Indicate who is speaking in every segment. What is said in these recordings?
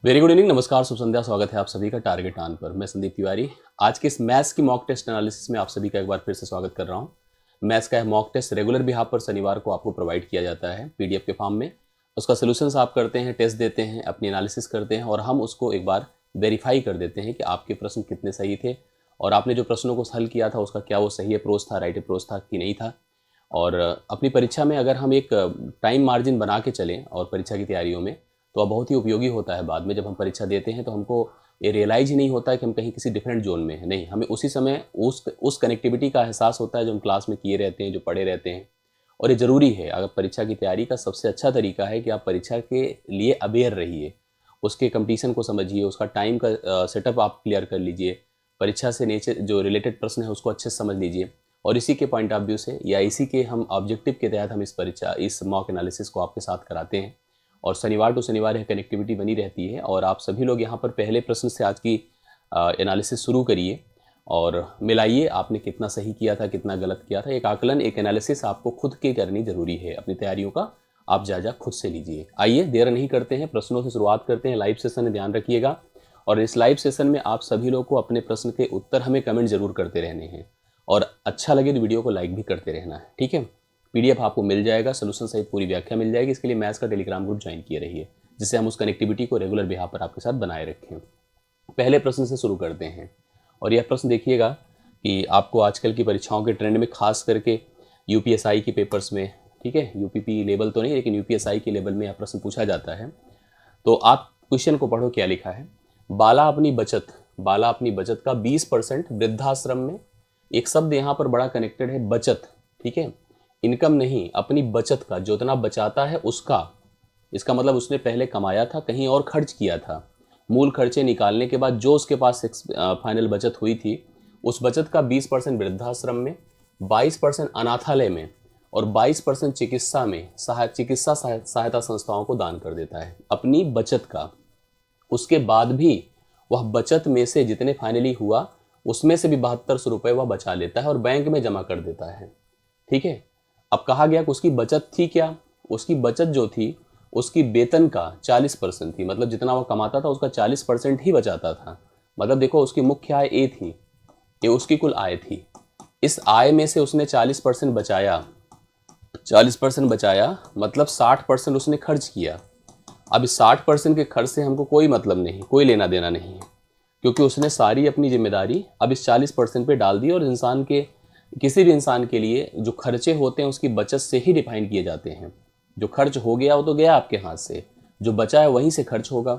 Speaker 1: Very good evening, नमस्कार, शुभ संध्या। स्वागत है आप सभी का टारगेट ऑन पर। मैं संदीप तिवारी आज के इस मैथ्स की मॉक टेस्ट एनालिसिस में आप सभी का एक बार फिर से स्वागत कर रहा हूं। मैथ्स का मॉक टेस्ट रेगुलर बिहाफ पर शनिवार को आपको प्रोवाइड किया जाता है पीडीएफ के फॉर्म में। उसका सोल्यूशंस आप करते हैं, टेस्ट देते हैं, अपनी एनालिसिस करते हैं और हम उसको एक बार वेरीफाई कर देते हैं कि आपके प्रश्न कितने सही थे और आपने जो प्रश्नों को हल किया था उसका क्या वो सही अप्रोच था, राइट अप्रोच था कि नहीं था। और अपनी परीक्षा में अगर हम एक टाइम मार्जिन बना के चलें और परीक्षा की तैयारियों में तो अब बहुत ही उपयोगी होता है। बाद में जब हम परीक्षा देते हैं तो हमको ये रियलाइज़ ही नहीं होता है कि हम कहीं किसी डिफरेंट जोन में हैं। नहीं, हमें उसी समय उस कनेक्टिविटी का एहसास होता है जो हम क्लास में किए रहते हैं, जो पढ़े रहते हैं। और ये ज़रूरी है। अगर परीक्षा की तैयारी का सबसे अच्छा तरीका है कि आप परीक्षा के लिए अवेयर रहिए, उसके कंपटीशन को समझिए, उसका टाइम का सेटअप आप क्लियर कर लीजिए, परीक्षा से नेचर जो रिलेटेड प्रश्न है उसको अच्छे से समझ लीजिए और इसी के पॉइंट ऑफ व्यू से या इसी के हम ऑब्जेक्टिव के तहत हम इस मॉक एनालिसिस को आपके साथ कराते हैं। और शनिवार टू शनिवार यह कनेक्टिविटी बनी रहती है और आप सभी लोग यहाँ पर पहले प्रश्न से आज की एनालिसिस शुरू करिए और मिलाइए आपने कितना सही किया था, कितना गलत किया था। एक आकलन, एक एनालिसिस आपको खुद की करनी जरूरी है। अपनी तैयारियों का आप जायजा खुद से लीजिए। आइए देर नहीं करते हैं, प्रश्नों से शुरुआत करते हैं। लाइव सेशन में ध्यान रखिएगा और इस लाइव सेशन में आप सभी लोग को अपने प्रश्न के उत्तर हमें कमेंट जरूर करते रहने हैं और अच्छा लगे तो वीडियो को लाइक भी करते रहना है, ठीक है। पीडीएफ आपको मिल जाएगा, सोल्यूशन सहित पूरी व्याख्या मिल जाएगी। इसके लिए मैथ्स का टेलीग्राम ग्रुप ज्वाइन किए रहिए जिससे हम उस कनेक्टिविटी को रेगुलर बिहाफ पर आपके साथ बनाए रखें। पहले प्रश्न से शुरू करते हैं और यह प्रश्न देखिएगा कि आपको आजकल की परीक्षाओं के ट्रेंड में खास करके यूपीएसआई के पेपर्स में, ठीक है, यूपीपी लेवल तो नहीं लेकिन यूपीएसआई के लेवल में यह प्रश्न पूछा जाता है। तो आप क्वेश्चन को पढ़ो, क्या लिखा है। बाला अपनी बचत का 20% वृद्धाश्रम में। एक शब्द यहाँ पर बड़ा कनेक्टेड है, बचत, ठीक है, इनकम नहीं, अपनी बचत का, जो इतना बचाता है उसका। इसका मतलब उसने पहले कमाया था, कहीं और खर्च किया था। मूल खर्चे निकालने के बाद जो उसके पास फाइनल बचत हुई थी उस बचत का 20% वृद्धाश्रम में, 22% अनाथालय में और 22% चिकित्सा सहायता संस्थाओं को दान कर देता है अपनी बचत का। उसके बाद भी वह बचत में से जितने फाइनली हुआ उसमें से भी 7200 रुपये वह बचा लेता है और बैंक में जमा कर देता है, ठीक है। अब कहा गया कि उसकी बचत थी क्या। उसकी बचत जो थी उसकी वेतन का 40% थी, मतलब जितना वह कमाता था उसका 40% ही बचाता था। मतलब देखो, उसकी मुख्य आय ए थी, ये उसकी कुल आय थी। इस आय में से उसने 40% बचाया, 40% बचाया मतलब 60% उसने खर्च किया। अब इस 60% के खर्च से हमको कोई मतलब नहीं, कोई लेना देना नहीं है, क्योंकि उसने सारी अपनी जिम्मेदारी अब इस 40% पे डाल दी। और किसी भी इंसान के लिए जो खर्चे होते हैं उसकी बचत से ही डिफाइन किए जाते हैं। जो खर्च हो गया वो तो गया आपके हाथ से, जो बचा है वहीं से खर्च होगा।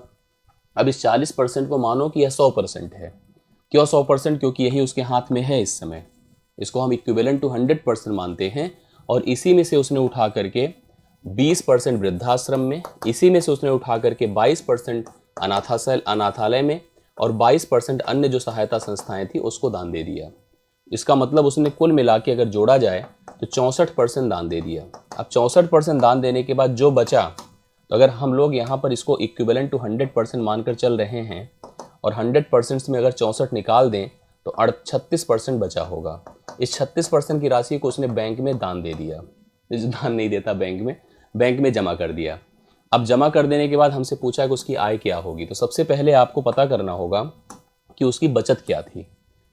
Speaker 1: अब इस 40% को मानो कि यह 100% है। क्यों 100%? क्योंकि यही उसके हाथ में है इस समय। इसको हम इक्विवेलेंट टू 100% मानते हैं और इसी में से उसने उठा करके 20% वृद्धाश्रम में, इसी में से उसने उठा करके 22% अनाथालय में और 22% अन्य जो सहायता संस्थाएं थी उसको दान दे दिया। इसका मतलब उसने कुल मिला के अगर जोड़ा जाए तो 64% दान दे दिया। अब 64% दान देने के बाद जो बचा, तो अगर हम लोग यहाँ पर इसको इक्विवेलेंट टू 100% मानकर चल रहे हैं और 100% में अगर 64 निकाल दें तो 36% बचा होगा। इस 36% की राशि को उसने बैंक में दान दे दिया। दान नहीं देता बैंक में जमा कर दिया। अब जमा कर देने के बाद हमसे पूछा कि उसकी आय क्या होगी। तो सबसे पहले आपको पता करना होगा कि उसकी बचत क्या थी,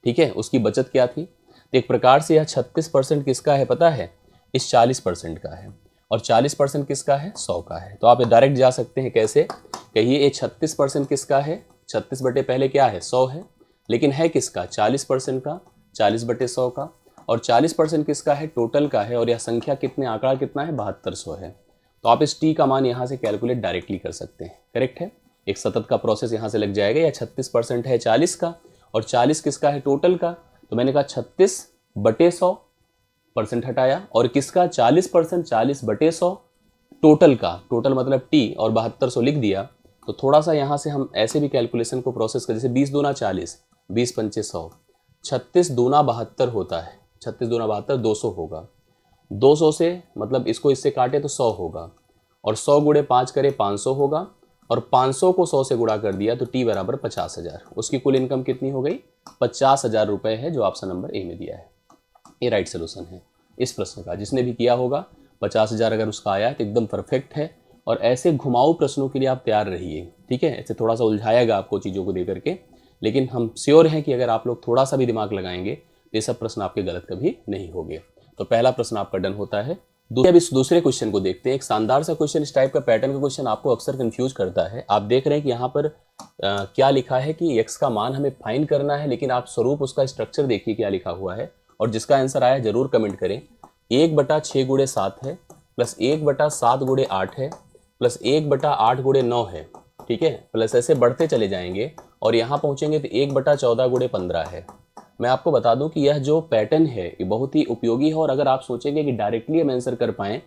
Speaker 1: ठीक है। उसकी बचत क्या थी, तो एक प्रकार से यह 36% किसका है पता है, इस 40% का है और 40% किसका है, 100 का है। तो आप डायरेक्ट जा सकते हैं, कैसे, कहिए ये 36% किसका है, 36 बटे पहले क्या है, 100 है, लेकिन है किसका, 40% का, 40 बटे 100 का। और 40% किसका है, टोटल का है। और यह संख्या कितने, आंकड़ा कितना है, 7200 है। तो आप इस टी का मान यहाँ से कैलकुलेट डायरेक्टली कर सकते हैं, करेक्ट है। एक सतत का प्रोसेस यहाँ से लग जाएगा। या 36% है 40 का और 40 किसका है, टोटल का। तो मैंने कहा 36 बटे 100% हटाया और किसका, 40%, 40 बटे 100 टोटल का, टोटल मतलब टी, और 7200 लिख दिया। तो थोड़ा सा यहाँ से हम ऐसे भी कैलकुलेशन को प्रोसेस कर, जैसे 20 दूना 40, 20 पंचे 100, 36 दूना 72 होता है, 36 दूना 72, 200 होगा। 200 से मतलब इसको इससे काटे तो 100 होगा और 100 गुणे 5 करे 500 होगा और 500 को 100 से गुणा कर दिया तो टी बराबर 50,000। उसकी कुल इनकम कितनी हो गई, 50,000 रुपये है, जो ऑप्शन नंबर ए में दिया है। ये राइट सोल्यूशन है इस प्रश्न का। जिसने भी किया होगा 50,000 अगर उसका आया है तो एकदम परफेक्ट है। और ऐसे घुमाऊ प्रश्नों के लिए आप तैयार रहिए, ठीक है। ऐसे थोड़ा सा उलझाएगा आपको चीज़ों को दे करके, लेकिन हम श्योर हैं कि अगर आप लोग थोड़ा सा भी दिमाग लगाएंगे तो ये सब प्रश्न आपके गलत कभी नहीं होंगे। तो पहला प्रश्न आपका डन होता है। अब इस दूसरे क्वेश्चन को देखते हैं। एक शानदार सा क्वेश्चन, इस टाइप का पैटर्न का क्वेश्चन आपको अक्सर कंफ्यूज करता है। आप देख रहे हैं कि यहाँ पर क्या लिखा है कि x का मान हमें फाइंड करना है, लेकिन आप स्वरूप उसका स्ट्रक्चर देखिए क्या लिखा हुआ है, और जिसका आंसर आया जरूर कमेंट करें। 1/6 गुणे 7 है, प्लस 1/7 गुणे 8 है, प्लस 1/8 गुणे 9 है, ठीक है। प्लस ऐसे बढ़ते चले जाएंगे और यहाँ पहुँचेंगे तो 1/14 गुणे 15 है। मैं आपको बता दूं कि यह जो पैटर्न है ये बहुत ही उपयोगी है, और अगर आप सोचेंगे कि डायरेक्टली हम आंसर कर पाएँ,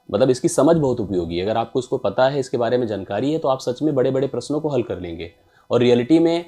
Speaker 1: मतलब इसकी समझ बहुत उपयोगी है। अगर आपको इसको पता है, इसके बारे में जानकारी है, तो आप सच में बड़े बड़े प्रश्नों को हल कर लेंगे। और रियलिटी में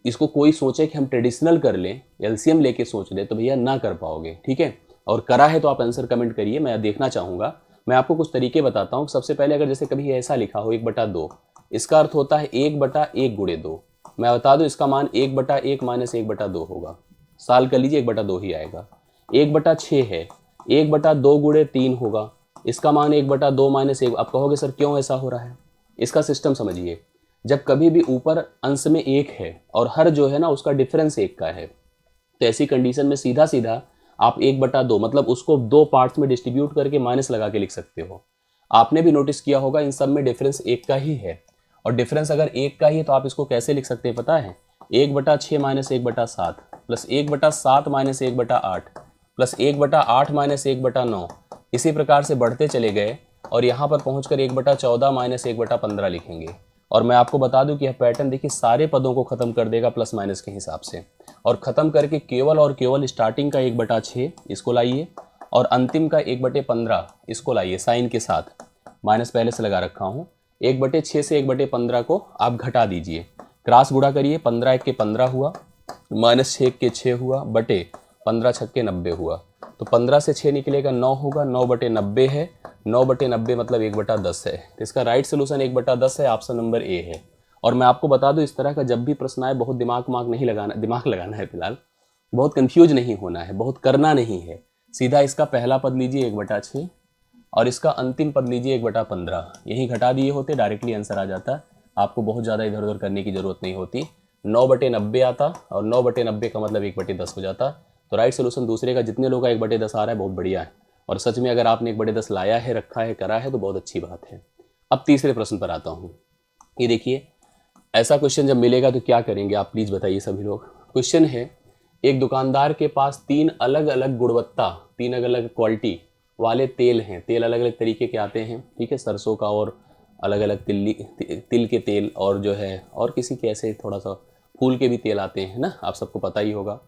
Speaker 1: इसको कोई सोचे कि हम ट्रेडिशनल कर लें, एलसीएम लेके सोच लें, तो भैया ना कर पाओगे, ठीक है। और करा है तो आप आंसर कमेंट करिए, मैं देखना चाहूँगा। मैं आपको कुछ तरीके बताता हूँ। सबसे पहले अगर जैसे कभी ऐसा लिखा हो 1/2, इसका अर्थ होता है 1/1 गुणे 2। मैं बता दूं इसका मान 1/1 माइनस 1/2 होगा। साल कर लीजिए 1/2 ही आएगा। 1/6 है, 1/2 गुणे 3 होगा, इसका मान 1/2 माइनस 1। आप कहोगे सर क्यों ऐसा हो रहा है? इसका सिस्टम समझिए। जब कभी भी ऊपर अंश में 1 है और हर जो है ना उसका डिफरेंस 1 का है, तो ऐसी कंडीशन में सीधा सीधा आप 1/2 मतलब उसको 2 पार्ट्स में डिस्ट्रीब्यूट करके माइनस लगा के लिख सकते हो। आपने भी नोटिस किया होगा इन सब में डिफरेंस 1 का ही है, और डिफरेंस अगर 1 का ही है तो आप इसको कैसे लिख सकते हैं पता है? 1/6 minus 1/7 plus 1/7 minus 1/8 plus 1/8 minus 1/9, इसी प्रकार से बढ़ते चले गए और यहाँ पर पहुँचकर 1/14 माइनस 1/15 लिखेंगे। और मैं आपको बता दूं कि यह पैटर्न देखिए सारे पदों को खत्म कर देगा प्लस माइनस के हिसाब से, और ख़त्म करके केवल और केवल स्टार्टिंग का 1/6 इसको लाइए और अंतिम का 1/15 इसको लाइए साइन के साथ। माइनस पहले से लगा रखा हूँ। 1/6 से 1/15 को आप घटा दीजिए, क्रॉस गुणा करिए, 15 1 के 15 हुआ, माइनस 6 के 6 हुआ, बटे 15 6 के 90 हुआ। तो 15 से 6 निकलेगा 9 होगा, 9/90 है, 9/90 मतलब 1/10 है। तो इसका राइट सोल्यूशन 1/10 है, ऑप्शन नंबर ए है। और मैं आपको बता दूं इस तरह का जब भी प्रश्न आए बहुत दिमाग लगाना है, फिलहाल बहुत कंफ्यूज नहीं होना है, बहुत करना नहीं है। सीधा इसका पहला पद लीजिए 1/6 और इसका अंतिम पद लीजिए 1/15, यही घटा दिए होते डायरेक्टली आंसर आ जाता। आपको बहुत ज़्यादा इधर उधर करने की ज़रूरत नहीं होती। 9/90 आता और 9/90 का मतलब 1/10 हो जाता। तो राइट सोल्यूशन दूसरे का, जितने लोगों का 1/10 आ रहा है बहुत बढ़िया है, और सच में अगर आपने 1/10 लाया है, रखा है, करा है तो बहुत अच्छी बात है। अब तीसरे प्रश्न पर आता हूँ। ये देखिए, ऐसा क्वेश्चन जब मिलेगा तो क्या करेंगे आप प्लीज़ बताइए सभी लोग। क्वेश्चन है, एक दुकानदार के पास 3 अलग अलग गुणवत्ता, 3 अलग अलग क्वालिटी वाले तेल हैं। तेल अलग अलग तरीके के आते हैं, ठीक है, सरसों का और अलग अलग तिल के तेल, और जो है और किसी के ऐसे थोड़ा सा फूल के भी तेल आते हैं ना, आप सबको पता ही होगा।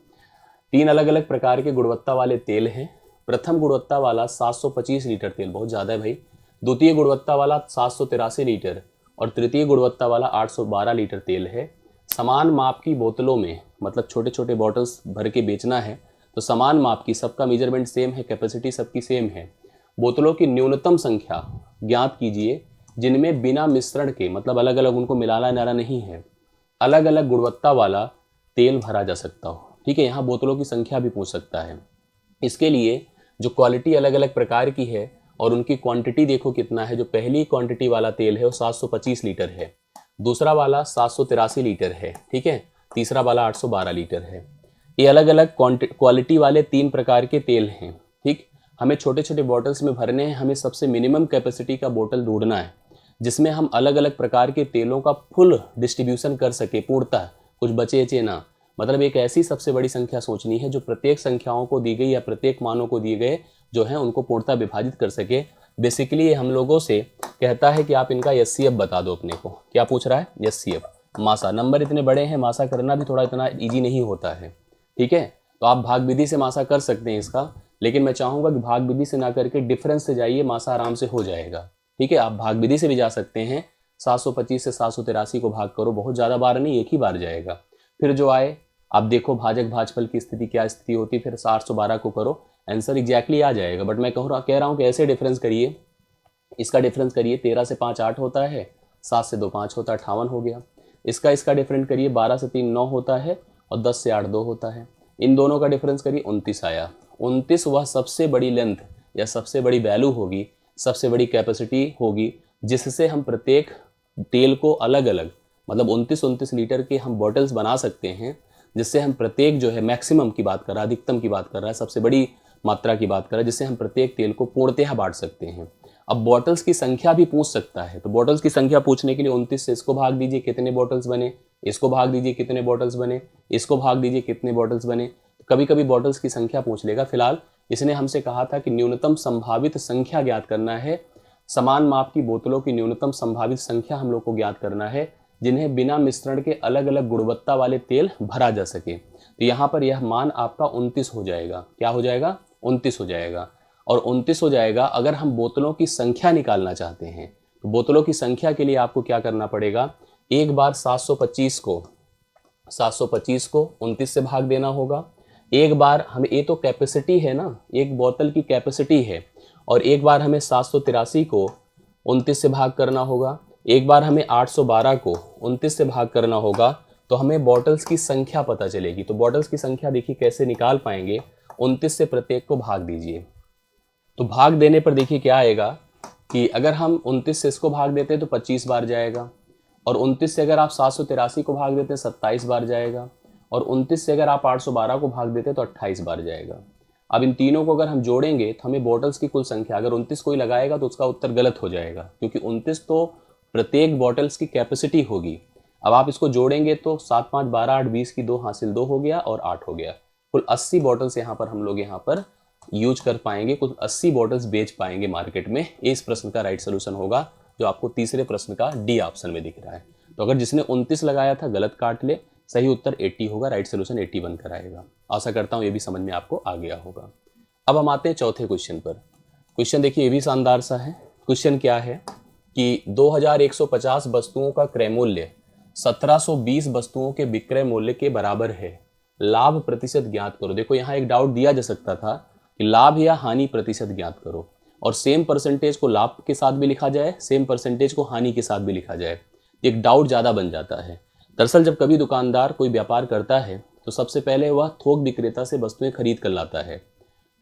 Speaker 1: 3 अलग अलग प्रकार के गुणवत्ता वाले तेल हैं। प्रथम गुणवत्ता वाला 725 लीटर तेल, बहुत ज़्यादा है भाई। द्वितीय गुणवत्ता वाला 783 लीटर और तृतीय गुणवत्ता वाला 812 लीटर तेल है। समान माप की बोतलों में, मतलब छोटे छोटे बॉटल्स भर के बेचना है, तो समान माप की, सबका मेजरमेंट सेम है, कैपेसिटी सबकी सेम है। बोतलों की न्यूनतम संख्या ज्ञात कीजिए जिनमें बिना मिश्रण के, मतलब अलग अलग उनको मिलाना नाना नहीं है, अलग अलग गुणवत्ता वाला तेल भरा जा सकता हो। ठीक है, यहाँ बोतलों की संख्या भी पूछ सकता है। इसके लिए जो क्वालिटी अलग अलग प्रकार की है और उनकी क्वांटिटी देखो कितना है। जो पहली क्वांटिटी वाला तेल है वो 725 लीटर है, दूसरा वाला 783 लीटर है, ठीक है, तीसरा वाला 812 लीटर है। ये अलग अलग क्वालिटी वाले 3 प्रकार के तेल हैं। ठीक, हमें छोटे छोटे बॉटल्स में भरने हैं। हमें सबसे मिनिमम कैपेसिटी का बोतल ढूंढना है जिसमें हम अलग अलग प्रकार के तेलों का फुल डिस्ट्रीब्यूशन कर सके, पूर्णतः कुछ बचे ना। मतलब एक ऐसी सबसे बड़ी संख्या सोचनी है जो प्रत्येक संख्याओं को दी गई या प्रत्येक मानों को दिए गए जो हैं उनको पूर्णतः विभाजित कर सके। बेसिकली ये हम लोगों से कहता है कि आप इनका एचसीएफ बता दो अपने को। क्या पूछ रहा है? एचसीएफ, मासा। नंबर इतने बड़े हैं, मासा करना भी थोड़ा इतना ईजी नहीं होता है, ठीक है। तो आप भाग विधि से मासा कर सकते हैं इसका, लेकिन मैं चाहूँगा कि भाग विधि से ना करके डिफरेंस से जाइए, मासा आराम से हो जाएगा, ठीक है। आप भाग विधि से भी जा सकते हैं। 725 से 783 को भाग करो, बहुत ज़्यादा बार नहीं, एक ही बार जाएगा। फिर जो आए आप देखो भाजक भाजफल की स्थिति क्या स्थिति होती, फिर 812 को करो, आंसर एग्जैक्टली आ जाएगा। बट मैं कह रहा हूँ कि ऐसे डिफरेंस करिए, इसका डिफरेंस करिए, 13 से 5 8 होता है, 7 से 2 5 होता है, 58 हो गया। इसका डिफरेंस करिए, 12 से 3 9 होता है और 10 से 8 2 होता है। इन दोनों का डिफरेंस करिए, 29 आया। 29 वह सबसे बड़ी लेंथ या सबसे बड़ी वैल्यू होगी सबसे बड़ी कैपेसिटी होगी जिससे हम प्रत्येक तेल को अलग अलग मतलब 29 लीटर के हम बॉटल्स बना सकते हैं, जिससे हम प्रत्येक जो है मैक्सिमम की बात कर रहा है, अधिकतम की बात कर रहा है, सबसे बड़ी मात्रा की बात कर रहा है, जिससे हम प्रत्येक तेल को पूर्णतः बांट सकते हैं। अब बॉटल्स की संख्या भी पूछ सकता है, तो बॉटल्स की संख्या पूछने के लिए 29 से इसको भाग दीजिए कितने बॉटल्स बने, इसको भाग दीजिए कितने बॉटल्स बने, इसको भाग दीजिए कितने बॉटल्स बने। कभी कभी बॉटल्स की संख्या पूछ लेगा। फिलहाल इसने हमसे कहा था कि न्यूनतम संभावित संख्या ज्ञात करना है, समान माप की बोतलों की न्यूनतम संभावित संख्या हम लोग को ज्ञात करना है जिन्हें बिना मिश्रण के अलग अलग गुणवत्ता वाले तेल भरा जा सके। तो यहाँ पर यह मान आपका 29 हो जाएगा। क्या हो जाएगा? 29 हो जाएगा। और 29 हो जाएगा। अगर हम बोतलों की संख्या निकालना चाहते हैं तो बोतलों की संख्या के लिए आपको क्या करना पड़ेगा, एक बार 725 को 29 से भाग देना होगा। एक बार हमें, ये तो कैपेसिटी है ना, एक बोतल की कैपेसिटी है, और एक बार हमें 783 को 29 से भाग करना होगा। एक बार हमें 812 को 29 से भाग करना होगा, तो हमें बॉटल्स की संख्या पता चलेगी। तो बॉटल्स की संख्या देखिए कैसे निकाल पाएंगे, 29 से प्रत्येक को भाग दीजिए। तो भाग देने पर देखिए क्या आएगा कि अगर हम 29 से इसको भाग देते हैं तो 25 बार जाएगा, और 29 से अगर आप 783 को भाग देते हैं 27 बार जाएगा, और 29 से अगर आप 812 को भाग देते हैं तो 28 बार जाएगा। अब इन तीनों को अगर हम जोड़ेंगे तो हमें बॉटल्स की कुल संख्या, अगर 29 कोई लगाएगा तो उसका उत्तर गलत हो जाएगा, क्योंकि 29 तो प्रत्येक बॉटल्स की कैपेसिटी होगी। अब आप इसको जोड़ेंगे तो 7 5 12 8 20 की 2 हासिल 2 हो गया और 8 हो गया। कुल 80 बॉटल्स यहाँ पर हम लोग यहाँ पर यूज कर पाएंगे, कुल 80 बॉटल्स बेच पाएंगे मार्केट में। इस प्रश्न का राइट सोल्यूशन होगा जो आपको तीसरे प्रश्न का डी ऑप्शन में दिख रहा है। तो अगर जिसने 29 लगाया था गलत काट ले, सही उत्तर 80 होगा, राइट सोल्यूशन 81 कराएगा। आशा करता हूँ ये भी समझ में आपको आ गया होगा। अब हम आते हैं चौथे क्वेश्चन पर। क्वेश्चन देखिए ये भी शानदार सा है। क्वेश्चन क्या है कि 2150 वस्तुओं का क्रय मूल्य 1720 वस्तुओं के विक्रय मूल्य के बराबर है, लाभ प्रतिशत ज्ञात करो। देखो यहाँ एक डाउट दिया जा सकता था कि लाभ या हानि प्रतिशत ज्ञात करो, और सेम परसेंटेज को लाभ के साथ भी लिखा जाए, सेम परसेंटेज को हानि के साथ भी लिखा जाए, एक डाउट ज़्यादा बन जाता है। दरअसल जब कभी दुकानदार कोई व्यापार करता है तो सबसे पहले वह थोक विक्रेता से वस्तुएं खरीद कर लाता है,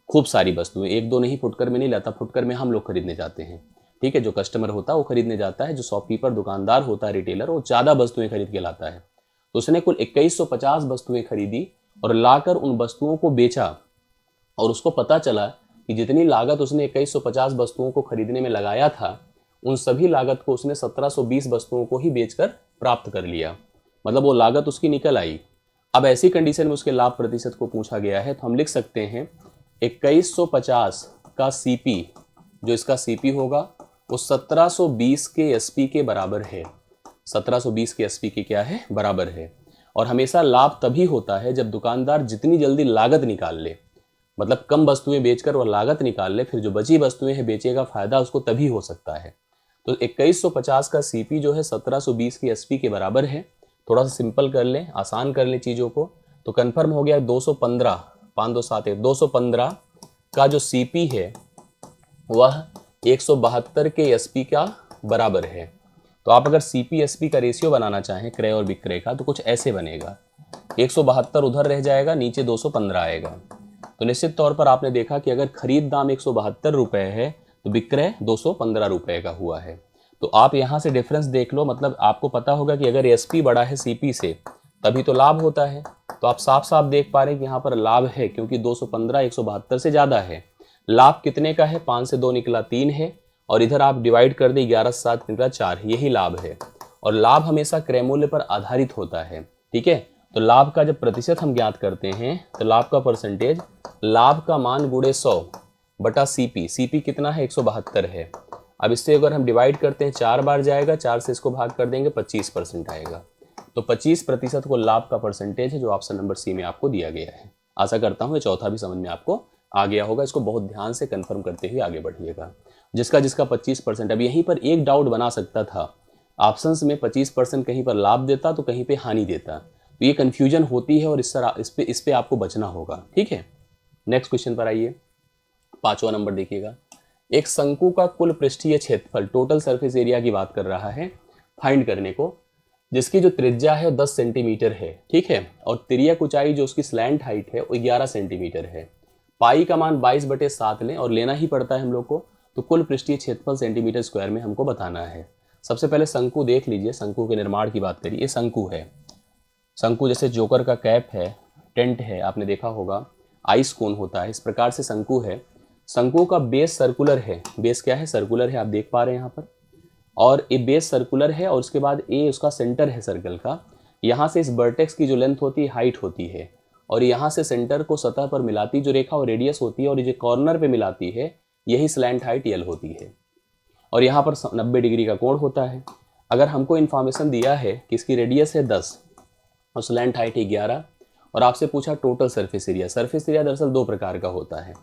Speaker 1: खूब सारी वस्तुएं, एक दो नहीं, फुटकर में नहीं लाता। फुटकर में हम लोग खरीदने जाते हैं, ठीक है, जो कस्टमर होता है वो खरीदने जाता है, जो शॉपकीपर दुकानदार होता है, रिटेलर, वो ज़्यादा वस्तुएं खरीद के लाता है। तो उसने कुल 2150 वस्तुएं खरीदी और लाकर उन वस्तुओं को बेचा, और उसको पता चला कि जितनी लागत उसने 2150 वस्तुओं को खरीदने में लगाया था, उन सभी लागत को उसने 1720 वस्तुओं को ही बेचकर प्राप्त कर लिया, मतलब वो लागत उसकी निकल आई। अब ऐसी कंडीशन में उसके लाभ प्रतिशत को पूछा गया है, तो हम लिख सकते हैं 2150 का सीपी, जो इसका सीपी होगा वो 1720 के एसपी के बराबर है। 1720 के एसपी के क्या है? बराबर है। और हमेशा लाभ तभी होता है जब दुकानदार जितनी जल्दी लागत निकाल ले, मतलब कम वस्तुएं बेचकर वह लागत निकाल ले, फिर जो बची वस्तुएं हैं बेचेगा, फायदा उसको तभी हो सकता है। तो 2150 का सीपी जो है 1720 की एसपी के बराबर है। थोड़ा सा सिंपल कर लें, आसान कर लें चीज़ों को, तो कन्फर्म हो गया 215, 5 2 7 215 का जो सीपी है वह 172 के एसपी का बराबर है। तो आप अगर सीपी एसपी का रेशियो बनाना चाहें क्रय और विक्रय का, तो कुछ ऐसे बनेगा, 172 उधर रह जाएगा, नीचे 215 आएगा। तो निश्चित तौर पर आपने देखा कि अगर खरीद दाम 172 रुपये है तो विक्रय 215 रुपये का हुआ है। तो आप यहाँ से डिफरेंस देख लो, मतलब आपको पता होगा कि अगर एसपी बड़ा है सीपी से तभी तो लाभ होता है। तो आप साफ साफ देख पा रहे हैं कि यहाँ पर लाभ है, क्योंकि 215 172 से ज़्यादा है। लाभ कितने का है? 5 से 2 निकला 3 है, और इधर आप डिवाइड कर दें 11 से 7 निकला 4, यही लाभ है। और लाभ हमेशा क्रय मूल्य पर आधारित होता है, ठीक है। तो लाभ का जब प्रतिशत हम ज्ञात करते हैं तो लाभ का परसेंटेज, लाभ का मान गुणे 100 बटा सीपी, सीपी कितना है? 172 है। अब इससे अगर हम डिवाइड करते हैं 4 बार जाएगा, 4 से इसको भाग कर देंगे 25% आएगा। तो 25% को लाभ का परसेंटेज है, जो ऑप्शन नंबर सी में आपको दिया गया है। आशा करता हूँ ये चौथा भी समझ में आपको आ गया होगा। इसको बहुत ध्यान से कंफर्म करते हुए आगे बढ़िएगा। जिसका 25%, अब यहीं पर एक डाउट बना सकता था, ऑप्शंस में 25% कहीं पर लाभ देता तो कहीं पे हानि देता, तो ये कन्फ्यूजन होती है, और इस पे आपको बचना होगा, ठीक है। नेक्स्ट क्वेश्चन पर आइए, 5वां नंबर देखिएगा। एक शंकु का कुल पृष्ठीय क्षेत्रफल, टोटल सरफेस एरिया की बात कर रहा है फाइंड करने को, जिसकी जो त्रिज्या है 10 सेंटीमीटर है, ठीक है, और तिर्यक ऊंचाई जो उसकी स्लैंट हाइट है वो 11 सेंटीमीटर है। पाई का मान 22/7 लें, और लेना ही पड़ता है हम लोग को, तो कुल पृष्ठीय क्षेत्रफल सेंटीमीटर स्क्वायर में हमको बताना है। सबसे पहले शंकु देख लीजिए, शंकु के निर्माण की बात करिए। ये शंकु है, शंकु जैसे जोकर का कैप है, टेंट है, आपने देखा होगा, आइस कोन होता है, इस प्रकार से शंकु है। शंकु का बेस सर्कुलर है, बेस क्या है, सर्कुलर है, आप देख पा रहे हैं यहाँ पर, और ये बेस सर्कुलर है और उसके बाद ए उसका सेंटर है सर्कल का। यहाँ से इस वर्टेक्स की जो लेंथ होती है हाइट होती है, और यहाँ से सेंटर को सतह पर मिलाती जो रेखा वो रेडियस होती है, और ये जो कॉर्नर पे मिलाती है यही स्लैंट हाइट यल होती है, और यहाँ पर 90 डिग्री का कोण होता है। अगर हमको इन्फॉर्मेशन दिया है कि इसकी रेडियस है 10 और स्लैंट हाइट है 11, और आपसे पूछा total surface area. Surface area दरअसल दो प्रकार का होता है।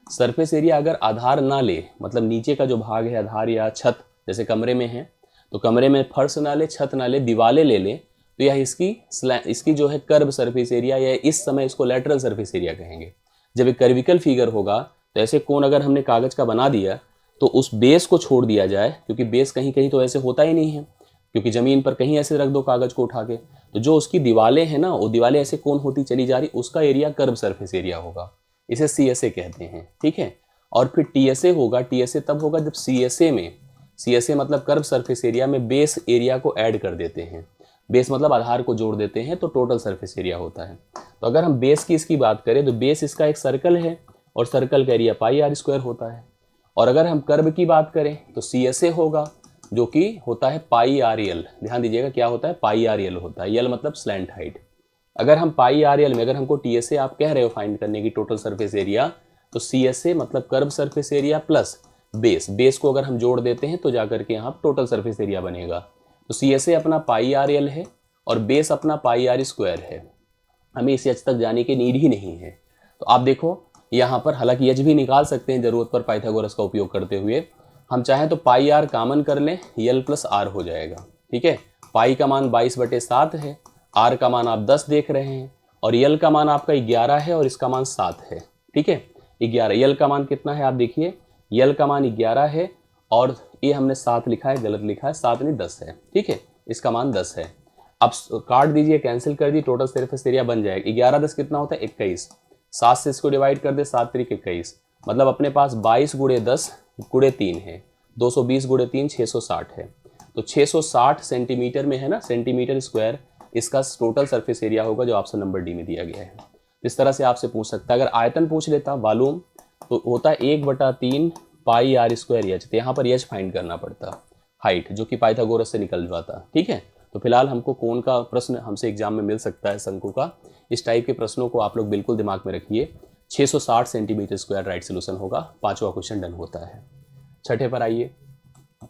Speaker 1: सरफेस एरिया अगर आधार ना ले, मतलब नीचे का जो भाग है आधार या छत, जैसे कमरे में है तो कमरे में फर्श ना ले, छत ना ले, दीवारें ले ले, तो यह इसकी जो है कर्व सरफेस एरिया, या इस समय इसको लेटरल सरफेस एरिया कहेंगे। जब एक कर्विकल फिगर होगा तो ऐसे कोण अगर हमने कागज का बना दिया तो उस बेस को छोड़ दिया जाए, क्योंकि बेस कहीं कहीं तो ऐसे होता ही नहीं है, क्योंकि ज़मीन पर कहीं ऐसे रख दो कागज़ को उठा के, तो जो उसकी दीवारें हैं ना, वो दीवारें ऐसे कोण होती चली जा रही, उसका एरिया कर्व सरफेस एरिया होगा, इसे CSA कहते हैं, ठीक है। और फिर TSA होगा, TSA तब होगा जब CSA में, CSA मतलब कर्व सरफेस एरिया में बेस एरिया को ऐड कर देते हैं, बेस मतलब आधार को जोड़ देते हैं, तो टोटल सरफेस एरिया होता है। तो अगर हम बेस की इसकी बात करें तो बेस इसका एक सर्कल है और सर्कल का एरिया πr² होता है। और अगर हम कर्व की बात करें तो CSA होगा, जो कि होता है πrl। ध्यान दीजिएगा क्या होता है, πrl होता है, यल मतलब स्लैंट हाइट। अगर हम πrl में, अगर हमको TSA आप कह रहे हो फाइंड करने की टोटल सरफेस एरिया, तो CSA मतलब curve surface area plus base को अगर हम जोड़ देते हैं तो जाकर के यहाँ टोटल सरफेस एरिया बनेगा। तो CSA अपना πrl है और बेस अपना πr² है। हमें इसे आज तक जाने की नीड ही नहीं है। तो आप देखो यहाँ पर, हालांकि एच भी निकाल सकते हैं ज़रूरत पर पाइथागोरस का उपयोग करते हुए, हम चाहें तो πr कॉमन कर लें, यल प्लस आर हो जाएगा, ठीक है। पाई का मान 22/7 है, आर का मान आप 10 देख रहे हैं, और यल का मान आपका 11 है और इसका मान 7 है, ठीक है। 11, यल का मान कितना है आप देखिए, यल का मान 11 है और ये हमने 7 लिखा है, गलत लिखा है, 7 नहीं 10 है, ठीक है, इसका मान 10 है। अब काट दीजिए, कैंसिल कर दीजिए, टोटल सरफेस एरिया बन जाएगा 11 10 कितना होता है 21, 7 से इसको डिवाइड कर दे, 7 3 21, मतलब अपने पास 22 × 10 × 3 है, 220 × 3 660 है। तो 660 सेंटीमीटर में है ना, सेंटीमीटर स्क्वायर इसका टोटल सरफेस एरिया होगा, जो ऑप्शन नंबर डी में दिया गया है। इस तरह से आपसे पूछ सकता है। अगर आयतन पूछ लेता वॉल्यूम, तो होता है 1/3 πr² एच, तो यहाँ पर एच फाइंड करना पड़ता, हाइट, जो कि पाइथागोरस से निकल जाता, ठीक है। तो फिलहाल हमको कोण का प्रश्न हमसे एग्जाम में मिल सकता है, शंकु का। इस टाइप के प्रश्नों को आप लोग बिल्कुल दिमाग में रखिए। 660 सेंटीमीटर स्क्वायर राइट सोल्यूशन होगा। पांचवा क्वेश्चन डन होता है। छठे पर आइए।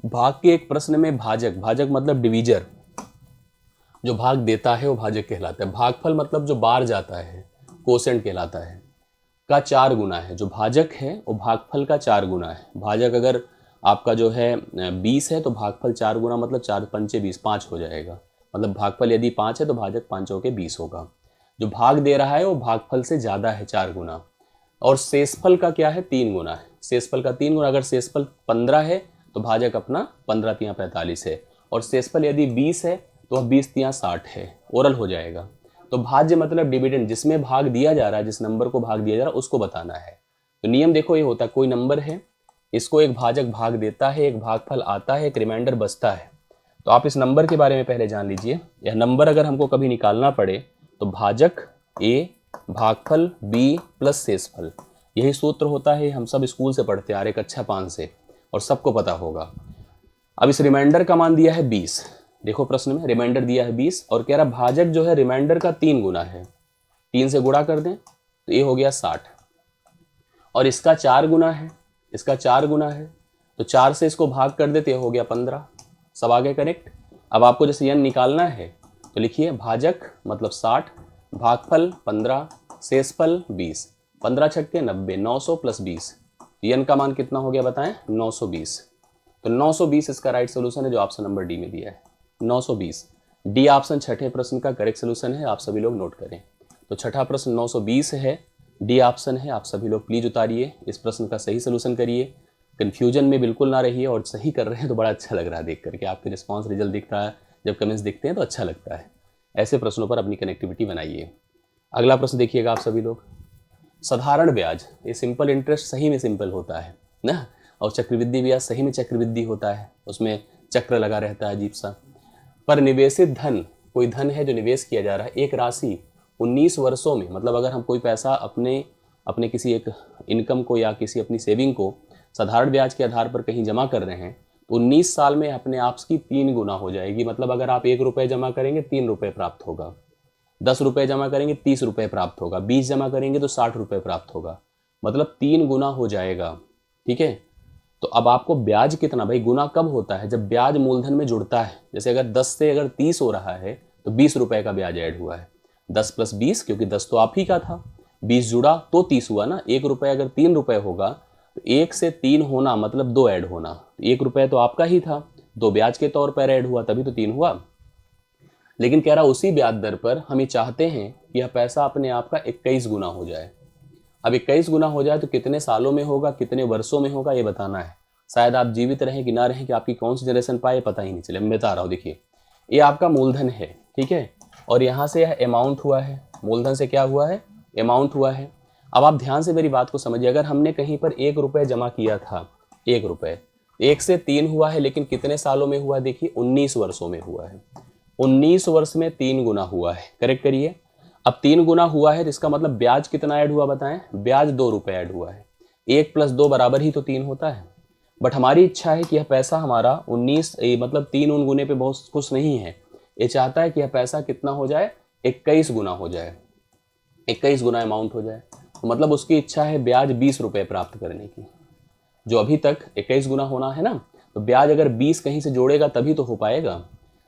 Speaker 1: भाग के एक प्रश्न में भाजक मतलब डिवीजर, जो भाग देता है वो भाजक कहलाता है। भागफल मतलब जो बार जाता है, कोसेंट कहलाता है, का 4 गुना है। जो भाजक है वो भागफल का 4 गुना है। भाजक अगर आपका जो है 20 है तो भागफल 4 गुना, मतलब 4 पंचे 20, 5 हो जाएगा। मतलब भागफल यदि 5 है तो भाजक 5 के 20 होगा। जो भाग दे रहा है वो भागफल से ज़्यादा है 4 गुना। और शेषफल का क्या है, 3 गुना है। शेषफल का 3 गुना। अगर शेषफल 15 है तो भाजक अपना 15 × 45 है। और शेषफल यदि 20 है तो 20 × 60 है। ओरल हो जाएगा। तो भाज्य मतलब डिविडेंड, जिसमें भाग दिया जा रहा है, जिस नंबर को भाग दिया जा रहा है उसको बताना है। तो नियम देखो ये होता है, कोई नंबर है, इसको एक भाजक भाग देता है, एक भागफल आता है, एक रिमाइंडर बचता है। तो आप इस नंबर के बारे में पहले जान लीजिए। यह नंबर अगर हमको कभी निकालना पड़े तो भाजक ए, भागफल बी प्लस शेषफल, यही सूत्र होता है। हम सब स्कूल से पढ़ते आ रहे कक्षा 5 से, और सबको पता होगा। अब इस रिमाइंडर का मान दिया है 20। देखो प्रश्न में रिमाइंडर दिया है 20 और कह रहा भाजक जो है रिमाइंडर का 3 गुना है। 3 से गुणा कर दें तो ये हो गया 60, और इसका 4 गुना है, इसका 4 गुना है, तो 4 से इसको भाग कर देते हो गया 15। सब आगे करेक्ट। अब आपको जैसे यन निकालना है तो लिखिए भाजक मतलब 60, भागफल 15, शेषफल 20, 15 छक्के 90, 900 + 20। यन का मान कितना हो गया बताएं, 920। तो 920 इसका राइट सोल्यूशन है, जो ऑप्शन नंबर डी में दिया है 920। डी ऑप्शन छठे प्रश्न का करेक्ट सोल्यूशन है। आप सभी लोग नोट करें। तो छठा प्रश्न 920 है, डी ऑप्शन है। आप सभी लोग प्लीज उतारिए, इस प्रश्न का सही सोल्यूशन करिए। कन्फ्यूजन में बिल्कुल ना रहिए, और सही कर रहे हैं तो बड़ा अच्छा लग रहा है देख करके। आपके रिस्पॉन्स रिजल्ट दिखता है, जब कमेंट्स दिखते हैं तो अच्छा लगता है। ऐसे प्रश्नों पर अपनी कनेक्टिविटी बनाइए। अगला प्रश्न देखिएगा आप सभी लोग। साधारण ब्याज, ये सिंपल इंटरेस्ट सही में सिंपल होता है ना। और चक्रवृद्धि ब्याज सही में चक्रवृद्धि होता है, उसमें चक्र लगा रहता है अजीब सा। पर निवेशित धन, कोई धन है जो निवेश किया जा रहा है, एक राशि 19 वर्षों में, मतलब अगर हम कोई पैसा अपने किसी एक इनकम को या किसी अपनी सेविंग को साधारण ब्याज के आधार पर कहीं जमा कर रहे हैं तो 19 साल में अपने आप की 3 गुना हो जाएगी। मतलब अगर आप 1 रुपये जमा करेंगे 3 रुपये प्राप्त होगा, 10 रुपये जमा करेंगे 30 रुपये प्राप्त होगा, 20 जमा करेंगे तो 60 रुपये प्राप्त होगा, मतलब 3 गुना हो जाएगा। ठीक है, तो अब आपको ब्याज कितना, भाई गुना कब होता है, जब ब्याज मूलधन में जुड़ता है। जैसे अगर 10 से अगर 30 हो रहा है तो 20 रुपये का ब्याज ऐड हुआ है, 10 + 20, क्योंकि 10 तो आप ही का था, 20 जुड़ा तो 30 हुआ ना। 1 रुपये अगर 3 रुपये होगा तो 1 से 3 होना मतलब 2 ऐड होना, 1 रुपये तो आपका ही था, 2 ब्याज के तौर पर ऐड हुआ, तभी तो 3 हुआ। लेकिन कह रहा उसी ब्याज दर पर हम ये चाहते हैं कि यह पैसा अपने आप का 21 गुना हो जाए। अब 21 गुना हो जाए तो कितने सालों में होगा, कितने वर्षों में होगा, ये बताना है। शायद आप जीवित रहें कि ना रहें, कि आपकी कौन सी जनरेशन पाए पता ही नहीं चले। मैं बता रहा हूँ, देखिए ये आपका मूलधन है, ठीक है, और यहाँ से यह अमाउंट हुआ है, मूलधन से क्या हुआ है, अमाउंट हुआ है। अब आप ध्यान से मेरी बात को समझिए, अगर हमने कहीं पर 1 रुपये जमा किया था, 1 रुपये, 1 से 3 हुआ है, लेकिन कितने सालों में हुआ, देखिए 19 वर्षों में हुआ है। 19 वर्ष में 3 गुना हुआ है, करेक्ट करिए। अब 3 गुना हुआ है तो इसका मतलब ब्याज कितना ऐड हुआ बताएं, ब्याज 2 रुपये ऐड हुआ है। 1 + 2 बराबर ही तो 3 होता है। बट हमारी इच्छा है कि यह पैसा हमारा 19 मतलब 3 उन गुने पे बहुत खुश नहीं है, ये चाहता है कि यह पैसा कितना हो जाए, 21 गुना हो जाए, 21 गुना अमाउंट हो जाए। तो मतलब उसकी इच्छा है ब्याज 20 रुपये प्राप्त करने की। जो अभी तक 21 गुना होना है ना, तो ब्याज अगर 20 कहीं से जोड़ेगा तभी तो हो पाएगा।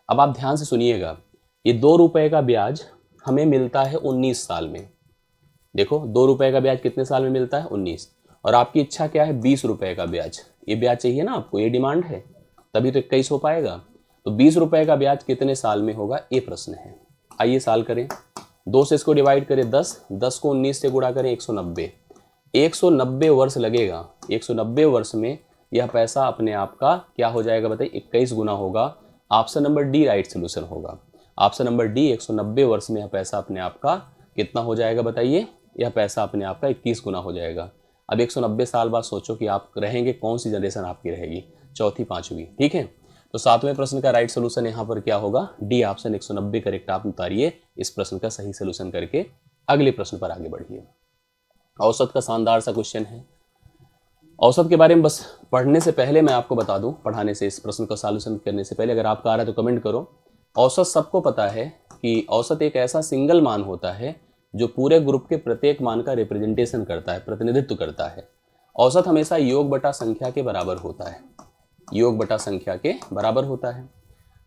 Speaker 1: अब आप ध्यान से सुनिएगा, ये 2 रुपये का ब्याज हमें मिलता है 19 साल में। देखो 2 रुपये का ब्याज कितने साल में मिलता है, 19, और आपकी इच्छा क्या है, 20 रुपये का ब्याज। ये ब्याज चाहिए ना आपको, ये डिमांड है, तभी तो 21 हो पाएगा। तो 20 रुपये का ब्याज कितने साल में होगा, ये प्रश्न है। आइए साल करें, 2 से इसको डिवाइड करें 10 को 19 से गुणा करें 190, 190 वर्ष लगेगा। 190 वर्ष में यह पैसा अपने आप का क्या हो जाएगा बताइए, 21 गुना होगा। Option number D right solution होगा। ऑप्शन नंबर डी, 190 वर्ष में यह पैसा अपने आप का कितना हो जाएगा बताइए, यह पैसा अपने आप का 21 गुना हो जाएगा। अब 190 साल बाद सोचो कि आप रहेंगे, कौन सी जनरेशन आपकी रहेगी, चौथी पांचवी, ठीक है। तो 7वें प्रश्न का राइट सोल्यूशन यहाँ पर क्या होगा, डी ऑप्शन 190 करेक्ट आप उतारिए इस प्रश्न का सही सोल्यूशन करके। अगले प्रश्न पर आगे बढ़िए। औसत का शानदार सा क्वेश्चन है। औसत के बारे में बस पढ़ने से पहले मैं आपको बता दूं, पढ़ाने से, इस प्रश्न का सॉल्यूशन करने से पहले, अगर आपका आ रहा है तो कमेंट करो। औसत सबको पता है कि औसत एक ऐसा सिंगल मान होता है जो पूरे ग्रुप के प्रत्येक मान का रिप्रेजेंटेशन करता है, प्रतिनिधित्व करता है। औसत हमेशा योग बटा संख्या के बराबर होता है, योग बटा संख्या के बराबर होता है।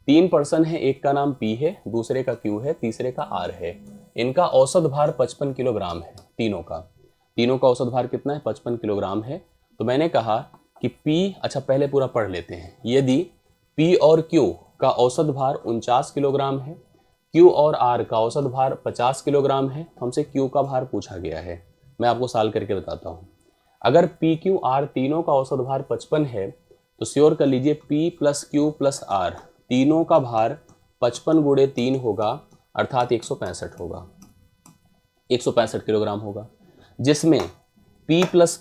Speaker 1: 3 पर्सन है, एक का नाम P है, दूसरे का Q है, तीसरे का R है। इनका औसत भार 55 किलोग्राम है, तीनों का औसत भार कितना है, 55 किलोग्राम है। तो मैंने कहा कि P, अच्छा पहले पूरा पढ़ लेते हैं। यदि P और Q का औसत भार 49 किलोग्राम है, Q और R का औसत भार 50 किलोग्राम है, तो हमसे Q का भार पूछा गया है। मैं आपको सॉल्व करके बताता हूँ। अगर P, Q, R तीनों का औसत भार 55 है तो श्योर कर लीजिए P + Q + R तीनों का भार 55 × 3 होगा, अर्थात 165 होगा, 165 किलोग्राम होगा। जिसमें P +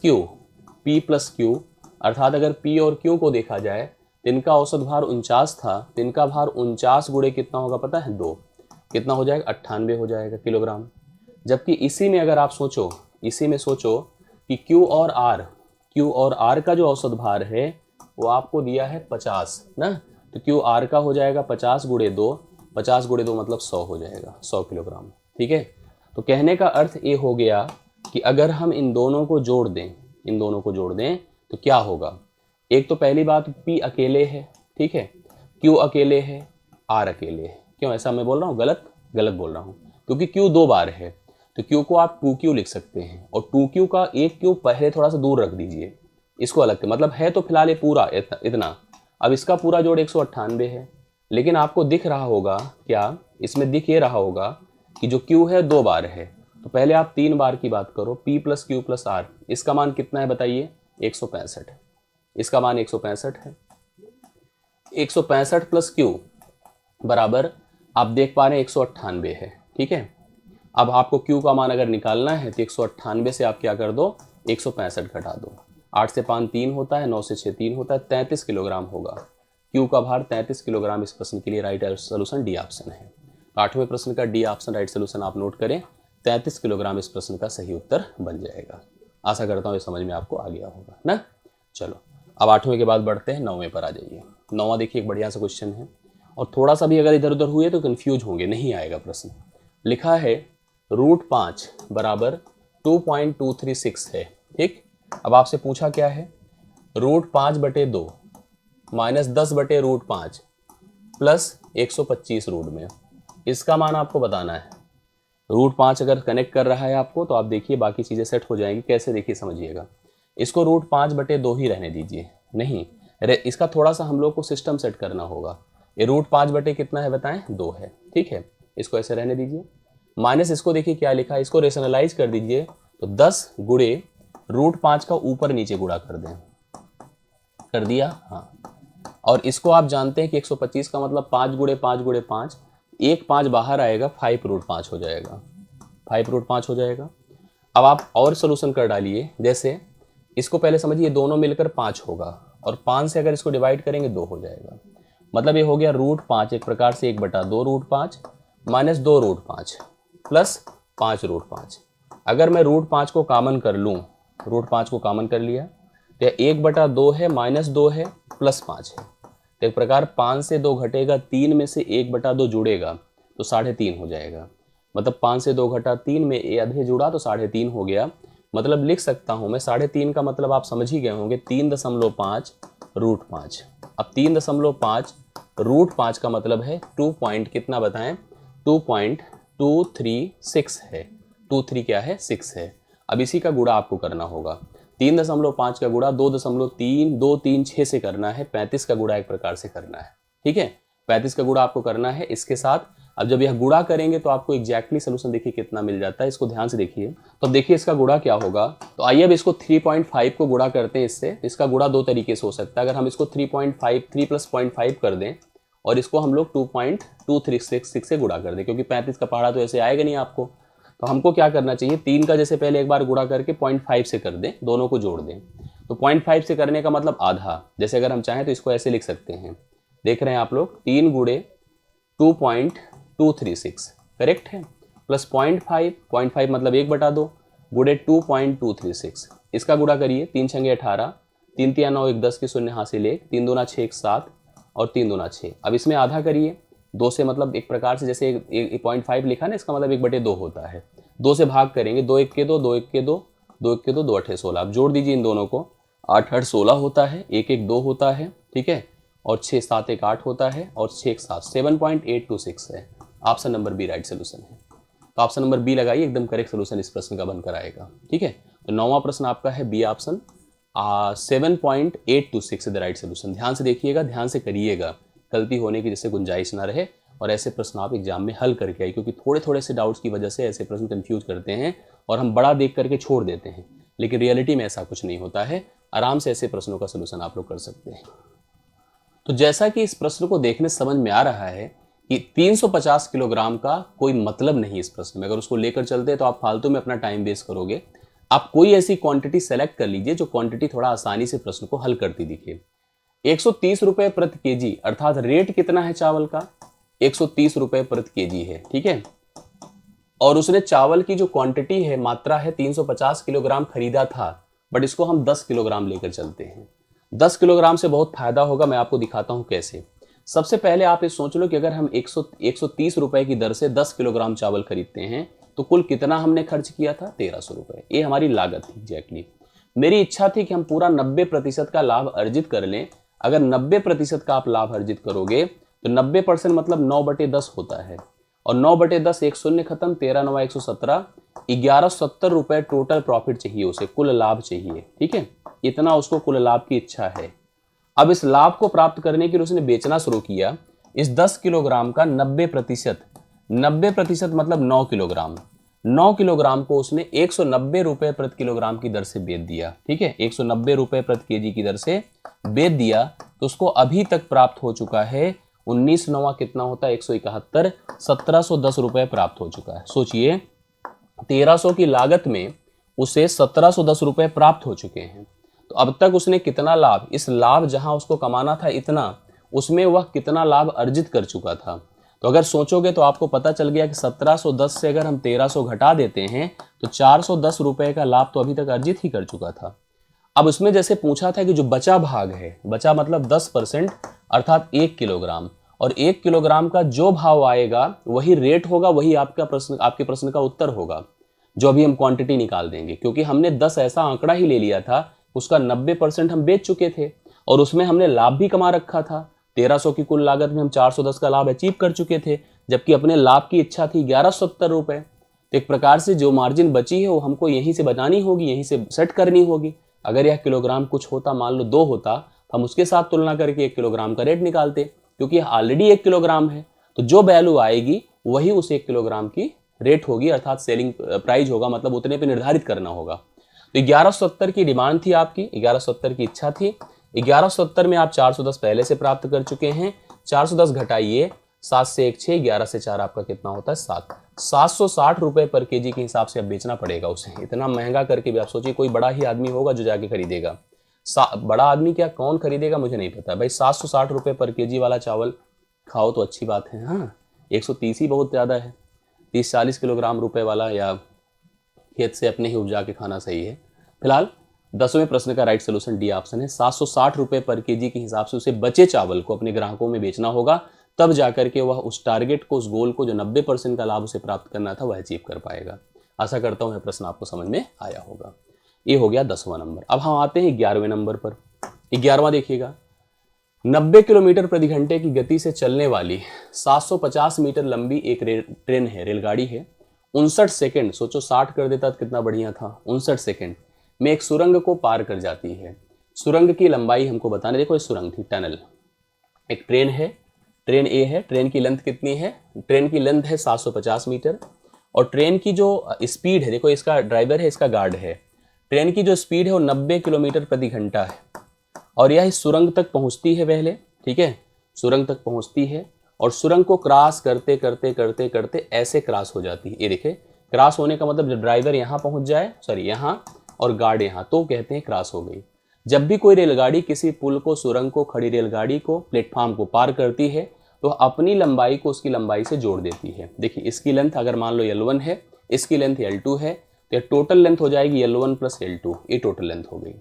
Speaker 1: Q अर्थात अगर P और Q को देखा जाए, इनका औसत भार 49 था, इनका भार 49 × कितना होगा पता है, 2, कितना हो जाएगा, 98 हो जाएगा किलोग्राम। जबकि इसी में अगर आप सोचो, इसी में सोचो कि Q और R का जो औसत भार है वो आपको दिया है 50 ना, तो QR का हो जाएगा 50 × 2, 50 × 2 मतलब 100 हो जाएगा, 100 किलोग्राम, ठीक है। तो कहने का अर्थ ये हो गया कि अगर हम इन दोनों को जोड़ दें तो क्या होगा। एक तो पहली बात, P अकेले है, ठीक है, Q अकेले है, R अकेले है। क्यों ऐसा मैं बोल रहा हूँ, गलत बोल रहा हूँ, क्योंकि Q 2 बार है, तो Q को आप 2Q लिख सकते हैं, और 2Q का एक Q पहले थोड़ा सा दूर रख दीजिए, इसको अलग से, मतलब है तो फिलहाल ये पूरा इतना। अब इसका पूरा जोड़ 198 है, लेकिन आपको दिख रहा होगा, क्या इसमें दिख ये रहा होगा कि जो Q है 2 बार है, तो पहले आप 3 बार की बात करो, P + Q + R, इसका मान कितना है बताइए, 165, इसका मान 165 है। 165 + Q बराबर आप देख पा रहे हैं 198 है, ठीक है। अब आपको Q का मान अगर निकालना है तो 198 से आप क्या कर दो, 165 घटा दो, 8 से 5 3 होता है, 9 से 6 3 होता है, 33 किलोग्राम होगा। क्यू का भार 33 किलोग्राम इस प्रश्न के लिए राइट सोल्यूशन डी ऑप्शन है। तो 8वें प्रश्न का डी ऑप्शन राइट सोल्यूशन आप नोट करें, 33 किलोग्राम इस प्रश्न का सही उत्तर बन जाएगा। आशा करता हूँ ये समझ में आपको आ गया होगा ना। चलो अब 8वें के बाद बढ़ते हैं 9वें पर आ जाइए। 9वां देखिए एक बढ़िया सा क्वेश्चन है और थोड़ा सा भी अगर इधर उधर हुए तो कंफ्यूज होंगे, नहीं आएगा प्रश्न। लिखा है √5 बराबर 2.236 है, ठीक। अब आपसे पूछा क्या है, √5/2 माइनस 10/√5 प्लस 125 रूट में, इसका मान आपको बताना है। √5 अगर कनेक्ट कर रहा है आपको तो आप देखिए बाकी चीज़ें सेट हो जाएंगी। कैसे देखिए समझिएगा, इसको √5/2 ही रहने दीजिए, नहीं इसका थोड़ा सा हम लोग को सिस्टम सेट करना होगा। ये √5 कितना है बताएं, 2 है, ठीक है। इसको ऐसे रहने दीजिए, माइनस इसको देखिए क्या लिखा है, इसको रेशनलाइज कर दीजिए तो 10 गुणे √5 का ऊपर नीचे गुणा कर दें, कर दिया, हाँ। और इसको आप जानते हैं कि 125 का मतलब 5 गुणे 5 गुणे 5, एक 5 बाहर आएगा, 5√5 हो जाएगा, 5√5 हो जाएगा। अब आप और सोल्यूशन कर डालिए, जैसे इसको पहले समझिए, दोनों मिलकर 5 होगा और 5 से अगर इसको डिवाइड करेंगे 2 हो जाएगा, मतलब ये हो गया √5 एक प्रकार से 1/2 √5 माइनस 2 √5 प्लस 5 √5। अगर मैं √5 को कॉमन कर लूँ, √5 को कॉमन कर लिया तो 1/2 है माइनस 2 है प्लस 5 है, तो एक प्रकार 5 से 2 घटेगा, 3 में से 1/2 जुड़ेगा तो 3.5 हो जाएगा। मतलब 5 से 2 घटा 3 में ये आधे जुड़ा तो 3.5 हो गया। मतलब लिख सकता हूँ मैं 3.5 का मतलब आप समझ ही गए होंगे, 3.5 √5। अब 3.5 √5 का मतलब है 2 पॉइंट कितना बताएं, 2.236 है। 23 क्या है, 6 है। अब इसी का गुणा आपको करना होगा, 3.5 का गुणा 2.236 से करना है, 35 का गुणा एक प्रकार से करना है, ठीक है। 35 का गुणा आपको करना है इसके साथ। अब जब यह गुणा करेंगे तो आपको एग्जैक्टली सोल्यूशन देखिए कितना मिल जाता है, इसको ध्यान से देखिए। तो देखिए इसका गुणा क्या होगा, तो आइए अब इसको 3.5 को गुणा करते हैं इससे। इसका गुणा 2 तरीके से हो सकता है, अगर हम इसको 3.5 3 + 0.5 कर दें और इसको हम लोग 2.236 से गुणा कर दें, क्योंकि 35 का पहाड़ा तो ऐसे आएगा नहीं आपको। तो हमको क्या करना चाहिए, 3 का जैसे पहले एक बार गुणा करके 0.5 से कर दें, दोनों को जोड़ दें। तो 0.5 से करने का मतलब आधा, जैसे अगर हम चाहें तो इसको ऐसे लिख सकते हैं, देख रहे हैं आप लोग, 3 गुणे 2.236 करेक्ट है, प्लस 0.5 मतलब 1/2 गुणे 2.236, इसका गुणा करिए, 3 × 18, 3 × 3 = 9, 1 10 के शून्य यहाँ से ले, 3 दूना 6 1 7 और 3 दूना 6। अब इसमें आधा करिए, 2 से मतलब एक प्रकार से जैसे 0.5 लिखा ना, इसका मतलब 1/2 होता है। 2 से भाग करेंगे, 2 1 के 2, 2 1 के 2, 2 1 के 2, 2 8 16। आप जोड़ दीजिए इन दोनों को, 8 8 16 होता है, 1 1 2 होता है, ठीक है, और 6 7 1 8 होता है, और 6 1 7 7.826 है। Option number B right solution है। तो ऑप्शन नंबर बी लगाइए, एकदम करेक्ट सोल्यूशन इस प्रश्न का बनकर आएगा, ठीक है। तो 9वां प्रश्न आपका है B option, 7.826 the right solution. ध्यान से देखिएगा, ध्यान से करिएगा, गलती होने की जैसे गुंजाइश ना रहे, और ऐसे प्रश्न आप एग्जाम में हल करके आइए, क्योंकि थोड़े थोड़े से डाउट्स की वजह से ऐसे प्रश्न कंफ्यूज करते हैं और हम बड़ा देख करके छोड़ देते हैं, लेकिन रियलिटी में ऐसा कुछ नहीं होता है। आराम से ऐसे प्रश्नों का सोल्यूशन आप लोग कर सकते हैं। तो जैसा कि इस प्रश्न को देखने से समझ में आ रहा है कि 350 किलोग्राम का कोई मतलब नहीं इस प्रश्न में, अगर उसको लेकर चलते हैं तो आप फालतू में अपना टाइम वेस्ट करोगे। आप कोई ऐसी क्वांटिटी सेलेक्ट कर लीजिए जो क्वांटिटी थोड़ा आसानी से प्रश्न को हल करती दिखे। 130 रुपए प्रति केजी, अर्थात रेट कितना है चावल का, 130 रुपए प्रति केजी है, ठीक है। और उसने चावल की जो क्वांटिटी है, मात्रा है, 350 किलोग्राम खरीदा था, बट इसको हम 10 किलोग्राम लेकर चलते हैं। 10 किलोग्राम से बहुत फायदा होगा, मैं आपको दिखाता हूं कैसे। सबसे पहले आप ये सोच लो कि अगर हम 130 रुपए की दर से 10 किलोग्राम चावल खरीदते हैं तो कुल कितना हमने खर्च किया था, 1300 रुपए। ये हमारी लागत थी एग्जैक्टली। मेरी इच्छा थी कि हम पूरा 90% का लाभ अर्जित कर लें। अगर 90% का आप लाभ अर्जित करोगे तो 90% मतलब 9/10 होता है, और 9/10 एक शून्य खत्म, 13 9 117, 1170 रुपए टोटल प्रॉफिट चाहिए उसे, कुल लाभ चाहिए, ठीक है। इतना उसको कुल लाभ की इच्छा है। अब इस लाभ को प्राप्त करने के लिए उसने बेचना शुरू किया। इस 10 किलोग्राम का 90% मतलब 9 किलोग्राम, 9 किलोग्राम को उसने 190 रुपए प्रति किलोग्राम की दर से बेच दिया, ठीक है। 190 रुपए प्रति केजी की दर से बेच दिया, तो उसको अभी तक प्राप्त हो चुका है 19 9 कितना होता है, 171, 1710 रुपए प्राप्त हो चुका है। सोचिए 1300 की लागत में उसे 1710 रुपए प्राप्त हो चुके हैं। तो तो अब तक उसने कितना लाभ, इस लाभ जहां उसको कमाना था इतना, उसमें वह कितना लाभ अर्जित कर चुका था। तो अगर सोचोगे तो आपको पता चल गया कि 1710 से अगर हम 1300 घटा देते हैं तो 410 रुपए का लाभ तो अभी तक अर्जित ही कर चुका था। अब उसमें जैसे पूछा था कि जो बचा भाग है, बचा मतलब 10% अर्थात 1 किलोग्राम, और 1 किलोग्राम का जो भाव आएगा वही रेट होगा, वही आपके प्रश्न का उत्तर होगा, जो अभी हम क्वांटिटी निकाल देंगे। क्योंकि हमने 10 ऐसा आंकड़ा ही ले लिया था, उसका 90% हम बेच चुके थे और उसमें हमने लाभ भी कमा रखा था। 1300 की कुल लागत में हम 410 का लाभ अचीव कर चुके थे, जबकि अपने लाभ की इच्छा थी 1170 रुपए। तो एक प्रकार से जो मार्जिन बची है वो हमको यहीं से बचानी होगी, यहीं से सेट करनी होगी। अगर यह किलोग्राम कुछ होता, मान लो 2 होता, तो हम उसके साथ तुलना करके 1 किलोग्राम का रेट निकालते, क्योंकि ऑलरेडी 1 किलोग्राम है। तो जो वैल्यू आएगी वही उस 1 किलोग्राम की रेट होगी, अर्थात सेलिंग प्राइस होगा, मतलब उतने पे निर्धारित करना होगा। तो 1170 की डिमांड थी आपकी, 1170 की इच्छा थी। 1170 में आप 410 पहले से प्राप्त कर चुके हैं। 410 घटाइए, 7 से 1 6, 11 से 4 आपका कितना होता है 7। 760 रुपए पर केजी के हिसाब से अब बेचना पड़ेगा उसे। इतना महंगा करके भी आप सोचिए, कोई बड़ा ही आदमी होगा जो जाके खरीदेगा। बड़ा आदमी क्या, कौन खरीदेगा मुझे नहीं पता भाई। 760 रुपए पर केजी वाला चावल खाओ तो अच्छी बात है। हाँ, 130 ही बहुत ज़्यादा है। 30-40 किलोग्राम रुपए वाला या खेत से अपने ही उपजा के खाना सही है। फिलहाल 10वें प्रश्न का राइट सोल्यूशन डी ऑप्शन है। 760 रुपए पर केजी के हिसाब से उसे बचे चावल को अपने ग्राहकों में बेचना होगा, तब जाकर के वह उस टारगेट को, उस गोल को, जो 90% का लाभ उसे प्राप्त करना था, वह अचीव कर पाएगा। आशा करता हूँ यह प्रश्न आपको समझ में आया होगा। ये हो गया 10वां नंबर। अब हम आते हैं 11वें नंबर पर। 11वां देखिएगा, 90 किलोमीटर प्रति घंटे की गति से चलने वाली 750 मीटर लंबी एक ट्रेन है, रेलगाड़ी है। 59 सेकेंड, सोचो 60 कर देता तो कितना बढ़िया था, 59 सेकेंड में एक सुरंग को पार कर जाती है। सुरंग की लंबाई हमको बताने, देखो ये सुरंग थी, टनल। एक ट्रेन है, ट्रेन ए है, ट्रेन की लेंथ कितनी है, ट्रेन की लेंथ है 750 मीटर, और ट्रेन की जो स्पीड है, देखो इसका ड्राइवर है, इसका गार्ड है, ट्रेन की जो स्पीड है वो 90 किलोमीटर प्रति घंटा है। और यह इस सुरंग तक पहुंचती है पहले, ठीक है, सुरंग तक पहुंचती है और सुरंग को क्रॉस करते करते करते करते ऐसे क्रॉस हो जाती है। ये देखिए, क्रॉस होने का मतलब जब ड्राइवर यहाँ पहुंच जाए, सॉरी यहाँ, और गार्ड यहाँ, तो कहते हैं क्रॉस हो गई। जब भी कोई रेलगाड़ी किसी पुल को, सुरंग को, खड़ी रेलगाड़ी को, प्लेटफॉर्म को पार करती है तो अपनी लंबाई को उसकी लंबाई से जोड़ देती है। देखिए इसकी लेंथ अगर मान लो L1 है, इसकी लेंथ L2 है, तो टोटल लेंथ हो जाएगी L1 प्लस L2, ये टोटल लेंथ हो गई।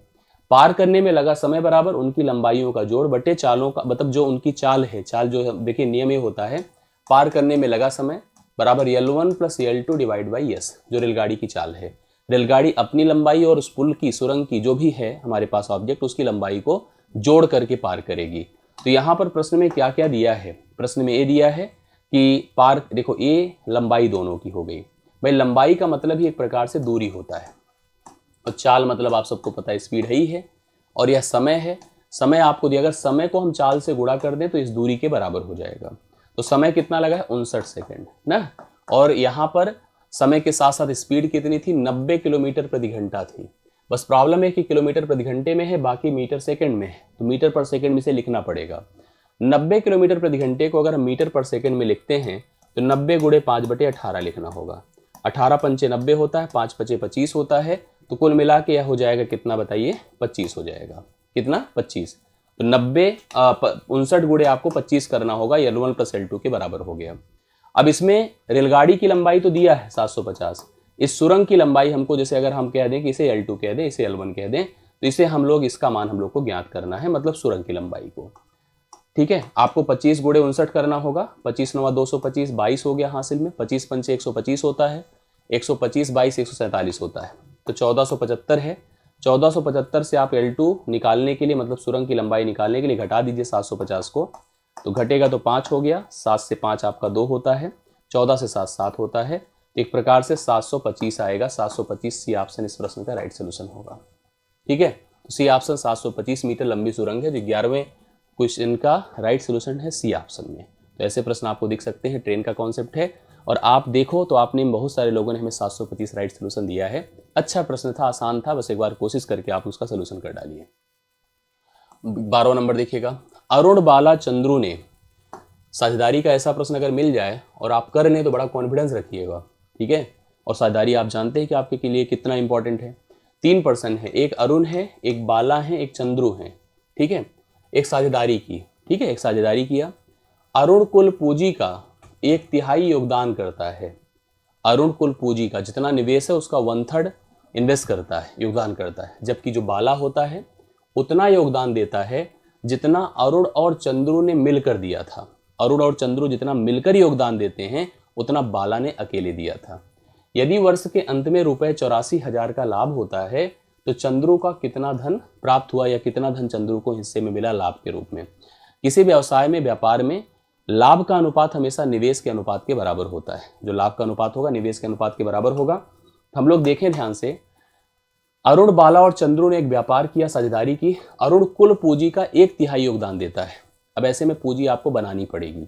Speaker 1: पार करने में लगा समय बराबर उनकी लंबाइयों का जोड़ बटे चालों का, मतलब जो उनकी चाल है, चाल जो देखिए नियम ये होता है, पार करने में लगा समय बराबर L1 plus L2 divide by S, जो रेलगाड़ी की चाल है। रेलगाड़ी अपनी लंबाई और उस पुल की, सुरंग की, जो भी है हमारे पास ऑब्जेक्ट, उसकी लंबाई को जोड़ करके पार करेगी। तो यहाँ पर प्रश्न में क्या क्या दिया है, प्रश्न में ये दिया है कि पार, देखो ये लंबाई दोनों की हो गई। भाई लंबाई का मतलब ही एक प्रकार से दूरी होता है, और चाल मतलब आप सबको पता है स्पीड है ही है, और यह समय है, समय आपको दिया, अगर समय को हम चाल से गुणा कर दें तो इस दूरी के बराबर हो जाएगा। तो समय कितना लगा है 59 सेकेंड ना, और यहाँ पर समय के साथ साथ स्पीड कितनी थी 90 किलोमीटर प्रति घंटा थी। बस प्रॉब्लम है कि किलोमीटर प्रति घंटे में है, बाकी मीटर सेकंड में है, तो मीटर पर सेकंड में से लिखना पड़ेगा। 90 किलोमीटर प्रति घंटे को अगर हम मीटर पर सेकंड में लिखते हैं तो 90 गुणे 5/18 लिखना होगा। 18 पंचे 90 होता है, 5 पचे 25 होता है, तो कुल मिला के यह हो जाएगा कितना बताइए, 25 हो जाएगा। कितना, 25। तो 90 59 गुणे आपको 25 करना होगा, L1 प्लस L2 के बराबर हो गया। अब इसमें रेलगाड़ी की लंबाई तो दिया है 750, इस सुरंग की लंबाई हमको, जैसे अगर हम कह दें कि इसे L2 कह दें, इसे L1 कह दें, तो इसे हम लोग, इसका मान हम लोग को ज्ञात करना है, मतलब सुरंग की लंबाई को। ठीक है, आपको 25 गुणे 59 करना होगा, 25 9 225, 22 हो गया हासिल में, 25 पंचे 125 होता है, 125 22 147 होता है, तो 1475 है। 1475 से आप L2 निकालने के लिए, मतलब सुरंग की लंबाई निकालने के लिए घटा दीजिए 750 को, तो घटेगा तो 5 हो गया, 7 से 5 आपका 2 होता है, 14 से 7 7 होता है, एक प्रकार से 725 आएगा। 725 सी ऑप्शन इस प्रश्न का राइट सोल्यूशन होगा। ठीक है, तो सी ऑप्शन 725 मीटर लंबी सुरंग है, जो 11वें क्वेश्चन का राइट सोल्यूशन है सी ऑप्शन में। तो ऐसे प्रश्न आपको दिख सकते हैं, ट्रेन का कॉन्सेप्ट है, और आप देखो तो आपने, बहुत सारे लोगों ने हमें 725 राइट सोल्यूशन दिया है। अच्छा प्रश्न था, आसान था, बस एक बार कोशिश करके आप उसका सोल्यूशन कर डालिए। 12वां नंबर देखिएगा, अरुण बाला चंद्रू ने, साझेदारी का ऐसा प्रश्न अगर मिल जाए और आप कर लें तो बड़ा कॉन्फिडेंस रखिएगा। ठीक है, और साझेदारी आप जानते हैं कि आपके लिए कितना इंपॉर्टेंट है। 3 पर्सन है, एक अरुण है, एक बाला है, एक चंद्रू है, ठीक है। एक साझेदारी की, ठीक है, एक साझेदारी किया। अरुण कुल पूंजी का 1/3 योगदान करता है। अरुण कुल पूंजी का जितना निवेश है उसका 1/3 इन्वेस्ट करता है, योगदान करता है, जबकि जो बाला होता है उतना योगदान देता है जितना अरुण और चंद्रू ने मिलकर दिया था। अरुण और चंद्रू जितना मिलकर योगदान देते हैं उतना बाला ने अकेले दिया था। यदि वर्ष के अंत में रुपए 84,000 का लाभ होता है तो चंद्रू का कितना धन प्राप्त हुआ या कितना धन चंद्रू को हिस्से में मिला लाभ के रूप में। किसी व्यवसाय में, व्यापार में लाभ का अनुपात हमेशा निवेश के अनुपात के बराबर होता है। जो लाभ का अनुपात होगा निवेश के अनुपात के बराबर होगा। हम लोग देखें ध्यान से, अरुण, बाला और चंद्रू ने एक व्यापार किया, साझेदारी की। अरुण कुल पूंजी का 1/3 योगदान देता है। अब ऐसे में पूंजी आपको बनानी पड़ेगी।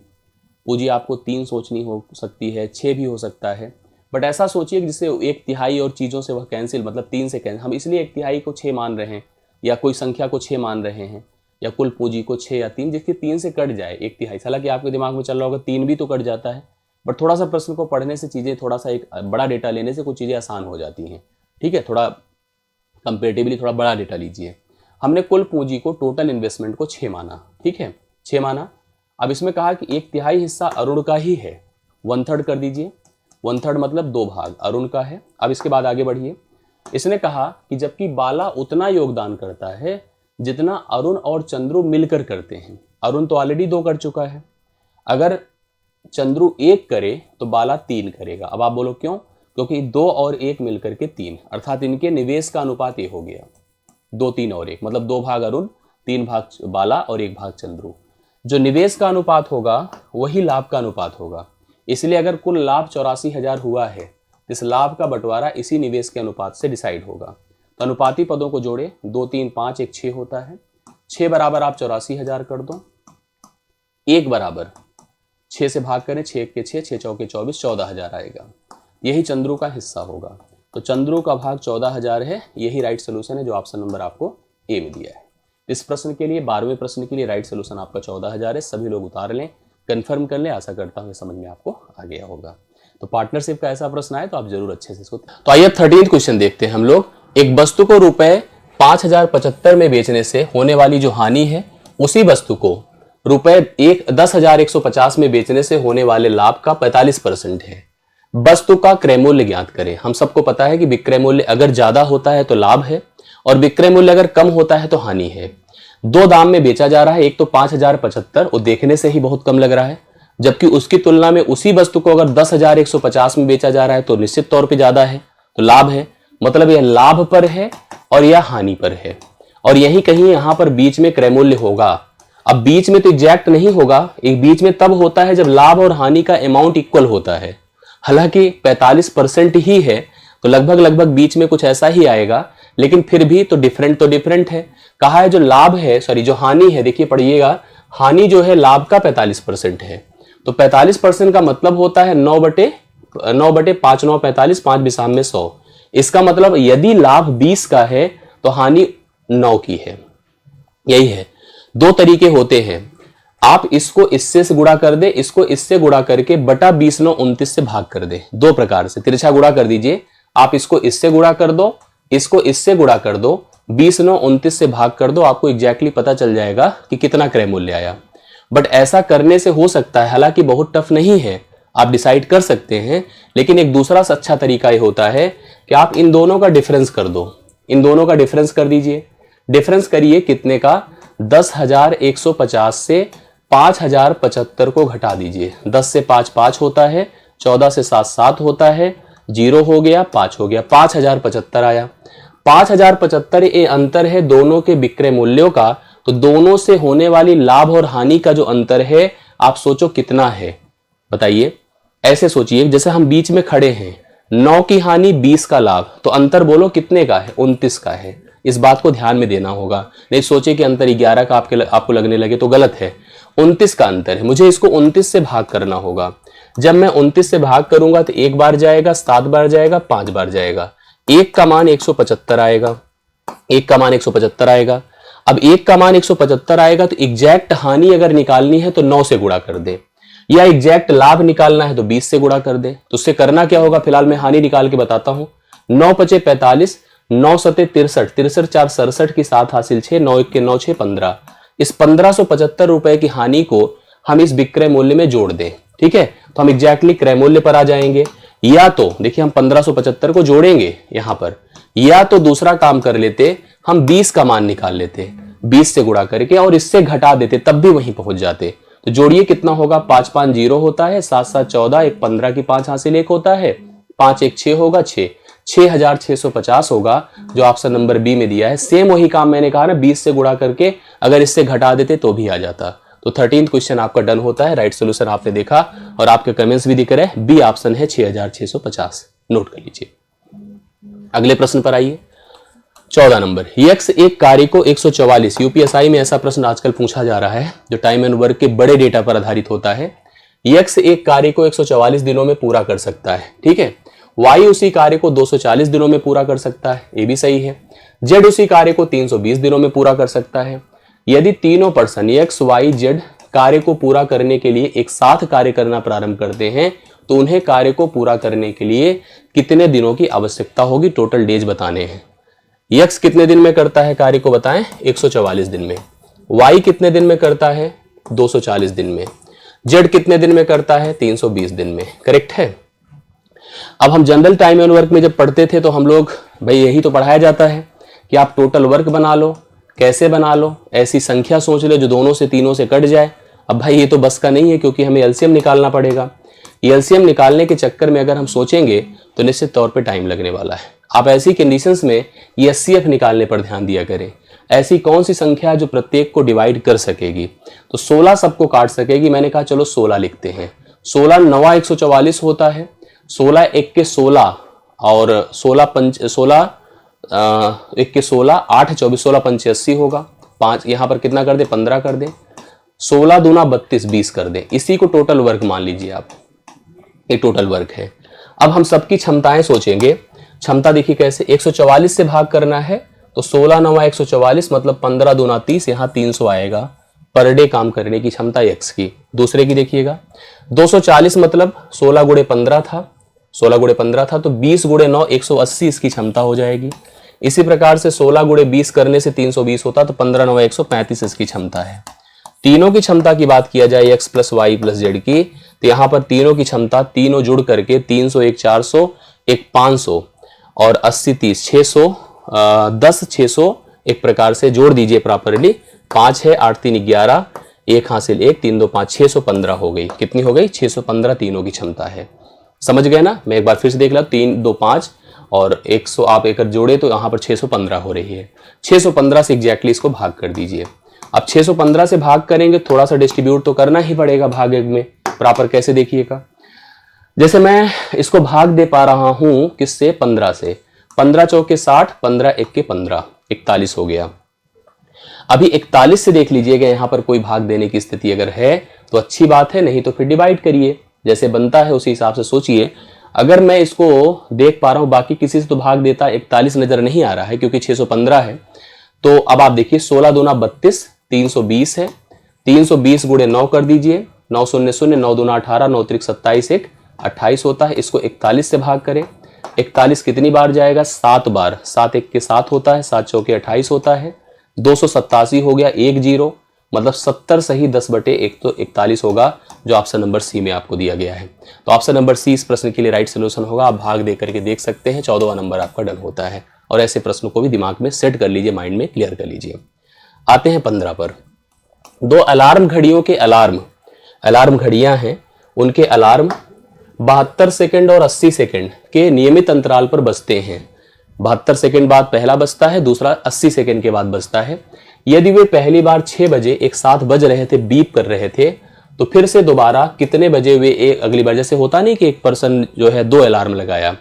Speaker 1: पूंजी आपको 3 सोचनी हो सकती है, 6 भी हो सकता है, बट ऐसा सोचिए कि जिससे 1/3 और चीज़ों से वह कैंसिल, मतलब 3 से कैंसिल। हम इसलिए 1/3 को 6 मान रहे हैं या कोई संख्या को 6 मान रहे हैं या कुल पूंजी को 6 या 3, जिसकी 3 से कट जाए 1/3। हालांकि आपके दिमाग में चल रहा होगा 3 भी तो कट जाता है, बट थोड़ा सा प्रश्न को पढ़ने से चीज़ें, थोड़ा सा एक बड़ा डेटा लेने से कुछ चीज़ें आसान हो जाती हैं, ठीक है। थोड़ा कंपेरेटिवली थोड़ा बड़ा डेटा लीजिए। हमने कुल पूंजी को, टोटल इन्वेस्टमेंट को 6 माना, ठीक है, 6 माना। अब इसमें कहा कि 1/3 हिस्सा अरुण का ही है, 1/3 कर दीजिए। 1/3 मतलब 2 भाग अरुण का है। अब इसके बाद आगे बढ़िए। इसने कहा कि जबकि बाला उतना योगदान करता है जितना अरुण और चंद्रू मिलकर करते हैं। अरुण तो ऑलरेडी 2 कर चुका है, अगर चंद्रू 1 करे तो बाला 3 करेगा। अब आप बोलो क्यों? क्योंकि 2 और 1 मिलकर के 3, अर्थात इनके निवेश का अनुपात ये हो गया 2, 3 और 1, मतलब 2 भाग अरुण, 3 भाग बाला और 1 भाग चंद्रू। जो निवेश का अनुपात होगा वही लाभ का अनुपात होगा। इसलिए अगर कुल लाभ 84,000 हुआ है, इस लाभ का बंटवारा इसी निवेश के अनुपात से डिसाइड होगा। तो अनुपाती पदों को जोड़े, 2, 3, 5, 1, 6 होता है। 6 बराबर आप 84,000 कर दो, 1 बराबर 6 से भाग करें, 6 के 6, 6 चौके 24, 14,000 आएगा। यही चंद्रू का हिस्सा होगा। तो चंद्रू का भाग 14,000 है। यही राइट सोल्यूशन है जो ऑप्शन नंबर आपको ए में दिया है। इस प्रश्न के लिए, 12वें प्रश्न के लिए राइट सोल्यूशन आपका 14,000 है। सभी लोग उतार लें, कंफर्म कर लें। आशा करता हूँ समझ में आपको आ गया होगा। तो पार्टनरशिप का ऐसा प्रश्न आए तो आप जरूर अच्छे से इसको। तो आइए 13th क्वेश्चन देखते हैं हम लोग। एक वस्तु को रुपए 5,075 में बेचने से होने वाली जो हानि है, उसी वस्तु को रुपए 10,150 में बेचने से होने वाले लाभ का 45% है। वस्तु का क्रय मूल्य ज्ञात करें। हम सबको पता है कि विक्रय मूल्य अगर ज्यादा होता है तो लाभ है और विक्रय मूल्य अगर कम होता है तो हानि है। 2 दाम में बेचा जा रहा है, एक तो 5,075, वो देखने से ही बहुत कम लग रहा है, जबकि उसकी तुलना में उसी वस्तु को अगर 10,150 में बेचा जा रहा है तो निश्चित तौर पे ज्यादा है, तो लाभ है। मतलब यह लाभ पर है और यह हानि पर है, और यही कहीं यहां पर बीच में क्रय मूल्य होगा। अब बीच में तो एग्जैक्ट नहीं होगा, एक बीच में तब होता है जब लाभ और हानि का अमाउंट इक्वल होता है। हालांकि 45% ही है तो लगभग बीच में कुछ ऐसा ही आएगा, लेकिन फिर भी तो डिफरेंट है। कहा है जो लाभ है, सॉरी जो हानि है, देखिए पढ़िएगा, हानि जो है लाभ का 45% है। तो 45% का मतलब होता है 9/5, 9 45, 5 विषम में 100। इसका मतलब यदि लाभ 20 का है तो हानि 9 की है। यही है। 2 तरीके होते हैं, आप इसको इससे से गुणा कर दे, इसको इससे गुणा करके बटा 20, 9, 29 से भाग कर दे। 2 प्रकार से तिरछा गुणा कर दीजिए। आप इसको इससे गुणा कर दो, इसको इससे गुणा कर दो, 20, 9, 29 से भाग कर दो, आपको एग्जैक्टली पता चल जाएगा कि कितना क्रय मूल्य आया। बट ऐसा करने से हो सकता है, हालांकि बहुत टफ नहीं है, आप डिसाइड कर सकते हैं, लेकिन एक दूसरा अच्छा तरीका ये होता है कि आप इन दोनों का डिफरेंस कर दो। इन दोनों का डिफरेंस कर दीजिए। डिफरेंस करिए कितने का? 10,150 से 5,075 को घटा दीजिए। 10 से 5 5 होता है, 14 से 7 7 होता है, 0 हो गया, 5 हो गया, 5,075 आया। 5,075 ये अंतर है दोनों के विक्रय मूल्यों का। तो दोनों से होने वाली लाभ और हानि का जो अंतर है, आप सोचो कितना है, बताइए। ऐसे सोचिए जैसे हम बीच में खड़े हैं, 9 की हानि 20 का लाभ, तो अंतर बोलो कितने का है? 29 का है। इस बात को ध्यान में देना होगा, नहीं सोचे कि अंतर 11 का आपको लगने लगे तो गलत है। 29 का अंतर है, मुझे इसको 29 से भाग करना होगा। जब मैं 29 से भाग करूंगा तो 1 बार जाएगा, 7 बार जाएगा, 5 बार जाएगा। 1 का मान 175 आएगा, 1 का मान 175 आएगा। अब 1 का मान 175 आएगा तो एग्जैक्ट हानि अगर निकालनी है तो 9 से गुणा कर दे, या एग्जैक्ट लाभ निकालना है तो 20 से गुणा कर दे। तो उससे करना क्या होगा, फिलहाल मैं हानि निकाल के बताता हूं। 9 × 45, 9 सते 63, 63 4 67 की 7 हासिल 6, 9 1 के 9 6 15। इस 1575 रुपए की हानि को हम इस विक्रय मूल्य में जोड़ दें, ठीक है, तो हम एग्जैक्टली क्रय मूल्य पर आ जाएंगे। या तो देखिए हम 1575 को जोड़ेंगे यहां पर, या तो दूसरा काम कर लेते, हम 20 का मान निकाल लेते, 20 से गुणा करके और इससे घटा देते, तब भी वहीं पहुंच जाते। तो जोड़िए कितना होगा, 5 5 0 होता है, 7 7 14, एक 15 की 5 हासिल 1 होता है, 5 1 6 होगा, 6650 होगा जो ऑप्शन नंबर बी में दिया है। सेम वही काम मैंने कहा ना, 20 से गुणा करके अगर इससे घटा देते तो भी आ जाता। तो 13th क्वेश्चन आपका डन होता है। राइट सोल्यूशन आपने देखा और आपके कमेंट्स भी दिख रहे हैं, बी ऑप्शन है 6650, नोट कर लीजिए। अगले प्रश्न पर आइए, 14 नंबर। यक्स एक कार्य को 144, यूपीएसआई में ऐसा प्रश्न आजकल पूछा जा रहा है जो टाइम एंड वर्क के बड़े डेटा पर आधारित होता है। यक्स एक कार्य को 144 दिनों में पूरा कर सकता है, ठीक है। वाई उसी कार्य को 240 दिनों में पूरा कर सकता है, ये भी सही है। जेड उसी कार्य को 320 दिनों में पूरा कर सकता है। यदि तीनों पर्सन एक्स वाई जेड कार्य को पूरा करने के लिए एक साथ कार्य करना प्रारंभ करते हैं तो उन्हें कार्य को पूरा करने के लिए कितने दिनों की आवश्यकता होगी, टोटल डेज बताने हैं। एक्स कितने दिन में करता है कार्य को बताएं, 144 दिन में। वाई कितने दिन में करता है, 240 दिन में। जेड कितने दिन में करता है, 320 दिन में। करेक्ट है। अब हम जनरल टाइम एंड वर्क में जब पढ़ते थे तो हम लोग, भाई यही तो पढ़ाया जाता है कि आप टोटल वर्क बना लो। कैसे बना लो, ऐसी संख्या सोच लो जो दोनों से तीनों से कट जाए। अब भाई ये तो बस का नहीं है क्योंकि हमें एलसीएम निकालना पड़ेगा। एलसीएम निकालने के चक्कर में अगर हम सोचेंगे तो निश्चित तौर पे टाइम लगने वाला है। आप ऐसी कंडीशंस में एचसीएफ निकालने पर ध्यान दिया करें। ऐसी कौन सी संख्या है जो प्रत्येक को डिवाइड कर सकेगी, तो 16 सबको काट सकेगी। मैंने कहा चलो 16 लिखते हैं। 16 9 144 होता है, 16 1 के 16 और 16 1 के 16 8 24 16 5 80 होगा। 5 यहां पर कितना कर दे, 15 कर दे। 16 दूना 32 20 कर दे। इसी को टोटल वर्क मान लीजिए आप, ये टोटल वर्क है। अब हम सबकी क्षमताएं सोचेंगे। क्षमता देखिए कैसे, 144 से भाग करना है तो 16 9 144 मतलब 15 दूना 30, यहां 300 आएगा पर डे काम करने की क्षमता एक्स की। दूसरे की देखिएगा 240 मतलब 16 गुणे 15 था, 16 गुणे 15 था तो 20 गुणे 9 180 इसकी क्षमता हो जाएगी। इसी प्रकार से 16 गुणे 20 करने से 320 होता तो 15 9 135 इसकी क्षमता है। तीनों की क्षमता की बात किया जाए X plus Y plus Z की, तो यहाँ पर तीनों की क्षमता तीनों जुड़ करके 300 एक 400 एक 500 और 80 30 600 10 600 एक प्रकार से जोड़ दीजिए प्रॉपरली। 5 है 8 3 11 एक हासिल 1 3 2 5 615 हो गई। कितनी हो गई, 615 तीनों की क्षमता है। समझ गए ना। मैं एक बार फिर से देख ला, 3 2 5 और 100 आप एक जोड़े तो यहाँ पर 615 हो रही है। 615 से एग्जैक्टली इसको भाग कर दीजिए। अब 615 से भाग करेंगे, थोड़ा सा डिस्ट्रीब्यूट तो करना ही पड़ेगा भाग में। प्रॉपर कैसे देखिएगा, जैसे मैं इसको भाग दे पा रहा हूं किससे, 15 से। 15 चौके 60, 15 1 के 15 41 हो गया। अभी 41 से देख लीजिएगा यहाँ पर कोई भाग देने की स्थिति अगर है तो अच्छी बात है, नहीं तो फिर डिवाइड करिए जैसे बनता है उसी हिसाब से सोचिए। अगर मैं इसको देख पा रहा हूं बाकी किसी से तो भाग देता 41 नजर नहीं आ रहा है क्योंकि 615 है। तो अब आप देखिए 16 दूना 32 320 है। 320 गुणे 9 कर दीजिए, 9 0 0 9 दूना 18 9 3 27 1 28 होता है। इसको 41 से भाग करें, 41 कितनी बार जाएगा, 7 बार। 7 1 के 7 होता है, 7 चौके 28 होता है। 287 हो गया 1 0 मतलब 70 सही 10/1 तो 41 होगा जो ऑप्शन नंबर सी में आपको दिया गया है। तो ऑप्शन नंबर सी इस प्रश्न के लिए राइट सोल्यूशन होगा। आप भाग दे करके देख सकते हैं, 14वां नंबर आपका डन होता है। और ऐसे प्रश्नों को भी दिमाग में सेट कर लीजिए, माइंड में क्लियर कर लीजिए। आते हैं 15 पर। 2 अलार्म घड़ियों के अलार्म घड़ियां हैं, उनके अलार्म 72 सेकंड और 80 सेकंड के नियमित अंतराल पर बजते हैं। 72 सेकंड बाद पहला बजता है, दूसरा 80 सेकंड के बाद बजता है। यदि वे पहली बार 6 बजे एक साथ बज रहे थे, बीप कर रहे थे, तो फिर से दोबारा कितने बजे वे एक अगली बार, जैसे होता नहीं कि एक पर्सन जो है 2 अलार्म लगाया,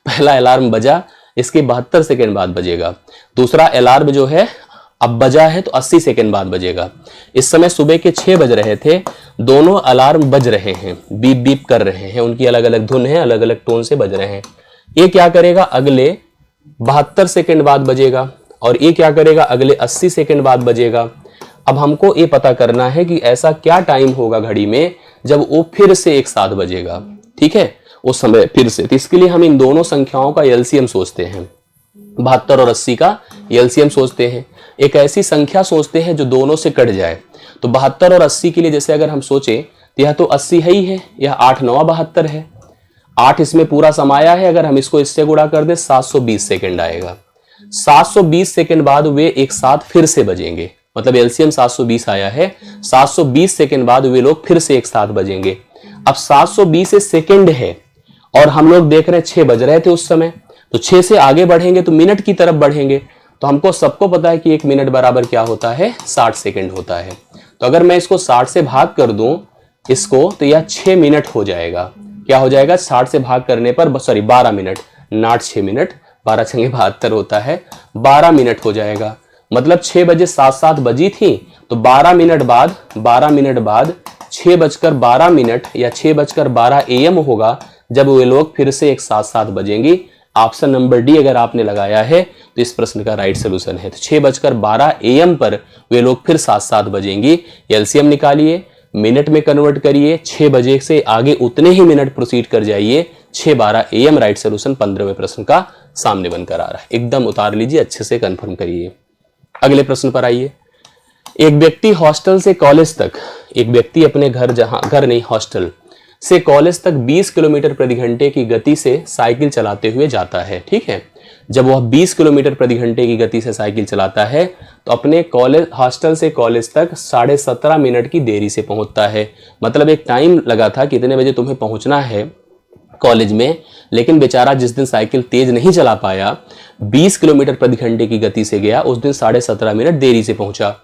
Speaker 1: पहला अलार्म बजा, इसके 72 सेकंड बाद बजेगा। दूसरा अलार्म जो है अब बजा है तो 80 सेकंड बाद बजेगा। इस समय सुबह के 6 बज रहे थे, दोनों अलार्म बज रहे हैं, बीप बीप कर रहे हैं, उनकी अलग अलग धुन है, अलग अलग टोन से बज रहे हैं। ये क्या करेगा, अगले 72 सेकंड बाद बजेगा और ये क्या करेगा, अगले 80 सेकंड बाद बजेगा। अब हमको ये पता करना है कि ऐसा क्या टाइम होगा घड़ी में जब वो फिर से एक साथ बजेगा, ठीक है, उस समय फिर से। तो इसके लिए हम इन दोनों संख्याओं का एलसीएम सोचते हैं। 72 और 80 का एलसीएम सोचते हैं, एक ऐसी संख्या सोचते हैं जो दोनों से कट जाए। तो 72 और 80 के लिए जैसे अगर हम सोचें तो यह तो 80 है ही है, यह 8 9 72 है, 8 इसमें पूरा समाया है। अगर हम इसको इससे गुणा कर दें 720 सेकंड आएगा। 720 सेकंड बाद वे एक साथ फिर से बजेंगे, मतलब एलसीएम 720 आया है। 720 सेकंड बाद वे लोग फिर से एक साथ बजेंगे। अब 720 सेकंड है और हम लोग देख रहे हैं 6 बज रहे थे उस समय, तो 6 से आगे बढ़ेंगे तो मिनट की तरफ बढ़ेंगे। तो हमको सबको पता है कि 1 मिनट बराबर क्या होता है, 60 सेकंड होता है। तो अगर मैं इसको 60 से भाग कर दूं इसको, तो यह 6 मिनट हो जाएगा। क्या हो जाएगा, 60 से भाग करने पर, सॉरी 12 मिनट, नॉट 6 मिनट, 12 छंगे 72 होता है, 12 मिनट हो जाएगा। मतलब 6 बजे 7 बजी थी, तो 12 मिनट बाद 6:12 या 6:12 AM होगा जब वे लोग फिर से एक साथ बजेंगी। ऑप्शन नंबर डी अगर आपने लगाया है तो इस प्रश्न का राइट सोल्यूशन है। तो 6:12 AM पर वे लोग फिर साथ बजेंगी। एलसीएम निकालिए, मिनट में कन्वर्ट करिए, 6 बजे से आगे उतने ही मिनट प्रोसीड कर जाइए। 6:12 AM राइट सोल्यूशन 15वें प्रश्न का सामने बनकर आ रहा है। एकदम उतार लीजिए, अच्छे से कंफर्म करिए। अगले प्रश्न पर आइए। एक व्यक्ति हॉस्टल से कॉलेज तक, एक व्यक्ति अपने घर नहीं हॉस्टल से कॉलेज तक 20 किलोमीटर प्रति घंटे की गति से साइकिल चलाते हुए जाता है। ठीक है, जब वह 20 किलोमीटर प्रति घंटे की गति से साइकिल चलाता है तो अपने हॉस्टल से कॉलेज तक 17.5 मिनट की देरी से पहुंचता है। मतलब एक टाइम लगा था कितने बजे तुम्हें पहुंचना है कॉलेज में, लेकिन बेचारा जिस दिन साइकिल तेज नहीं चला पाया, 20 किलोमीटर प्रति घंटे की गति से गया, उस दिन 17.5 मिनट देरी से पहुंचा।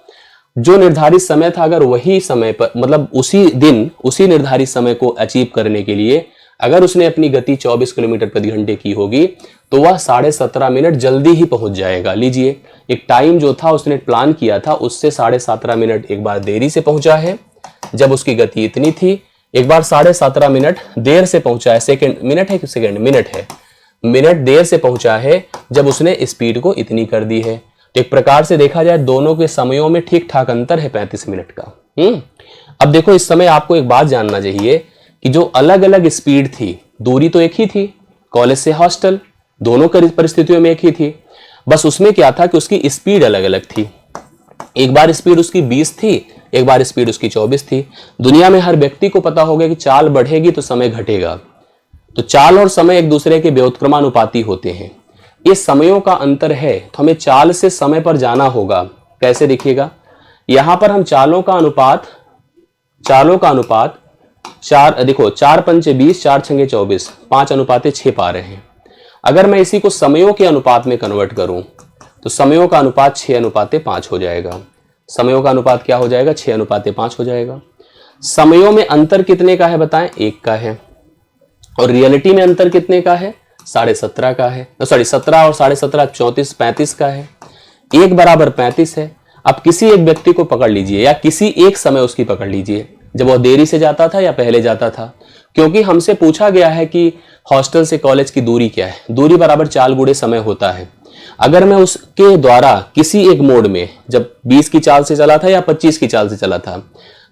Speaker 1: जो निर्धारित समय था, अगर वही समय पर, मतलब उसी दिन उसी निर्धारित समय को अचीव करने के लिए अगर उसने अपनी गति 24 किलोमीटर प्रति घंटे की होगी तो वह 17.5 मिनट जल्दी ही पहुंच जाएगा। लीजिए, एक टाइम जो था उसने प्लान किया था उससे 17.5 मिनट एक बार देरी से पहुंचा है जब उसकी गति इतनी थी, एक बार 17.5 मिनट देर से पहुंचा है, सेकंड मिनट है कि सेकंड मिनट है, मिनट देर से पहुंचा है जब उसने स्पीड को इतनी कर दी है। तो एक प्रकार से देखा जाए दोनों के समयों में ठीक ठाक अंतर है 35 मिनट का। अब देखो, इस समय आपको एक बात जानना चाहिए कि जो अलग अलग स्पीड थी, दूरी तो एक ही थी, कॉलेज से हॉस्टल, दोनों परिस्थितियों में एक ही थी, बस उसमें क्या था कि उसकी स्पीड अलग अलग थी। एक बार स्पीड उसकी 20 थी, एक बार स्पीड उसकी 24 थी। दुनिया में हर व्यक्ति को पता होगा कि चाल बढ़ेगी तो समय घटेगा, तो चाल और समय एक दूसरे के व्युत्क्रमानुपाती होते हैं। ये समयों का अंतर है, तो हमें चाल से समय पर जाना होगा। कैसे दिखेगा, यहां पर हम चालों का अनुपात 4, देखो 4 पंचे 20, 4 छंगे 24, 5:6 पा रहे हैं। अगर मैं इसी को समयों के अनुपात में कन्वर्ट करूं तो समयों का अनुपात 6:5 हो जाएगा। समयों का अनुपात क्या हो जाएगा, 6:5 हो जाएगा। समयों में अंतर कितने का है बताएं, 1 का है, और रियलिटी में अंतर कितने का है, 17.5 का है, सॉरी 17 और 17.5 34, 35 का है। 1 बराबर 35 है। अब किसी एक व्यक्ति को पकड़ लीजिए या किसी एक समय उसकी पकड़ लीजिए जब वह देरी से जाता था या पहले जाता था, क्योंकि हमसे पूछा गया है कि हॉस्टल से कॉलेज की दूरी क्या है। दूरी बराबर चाल गुणे समय होता है। अगर मैं उसके द्वारा किसी एक मोड में जब 20 की चाल से चला था या 25 की चाल से चला था,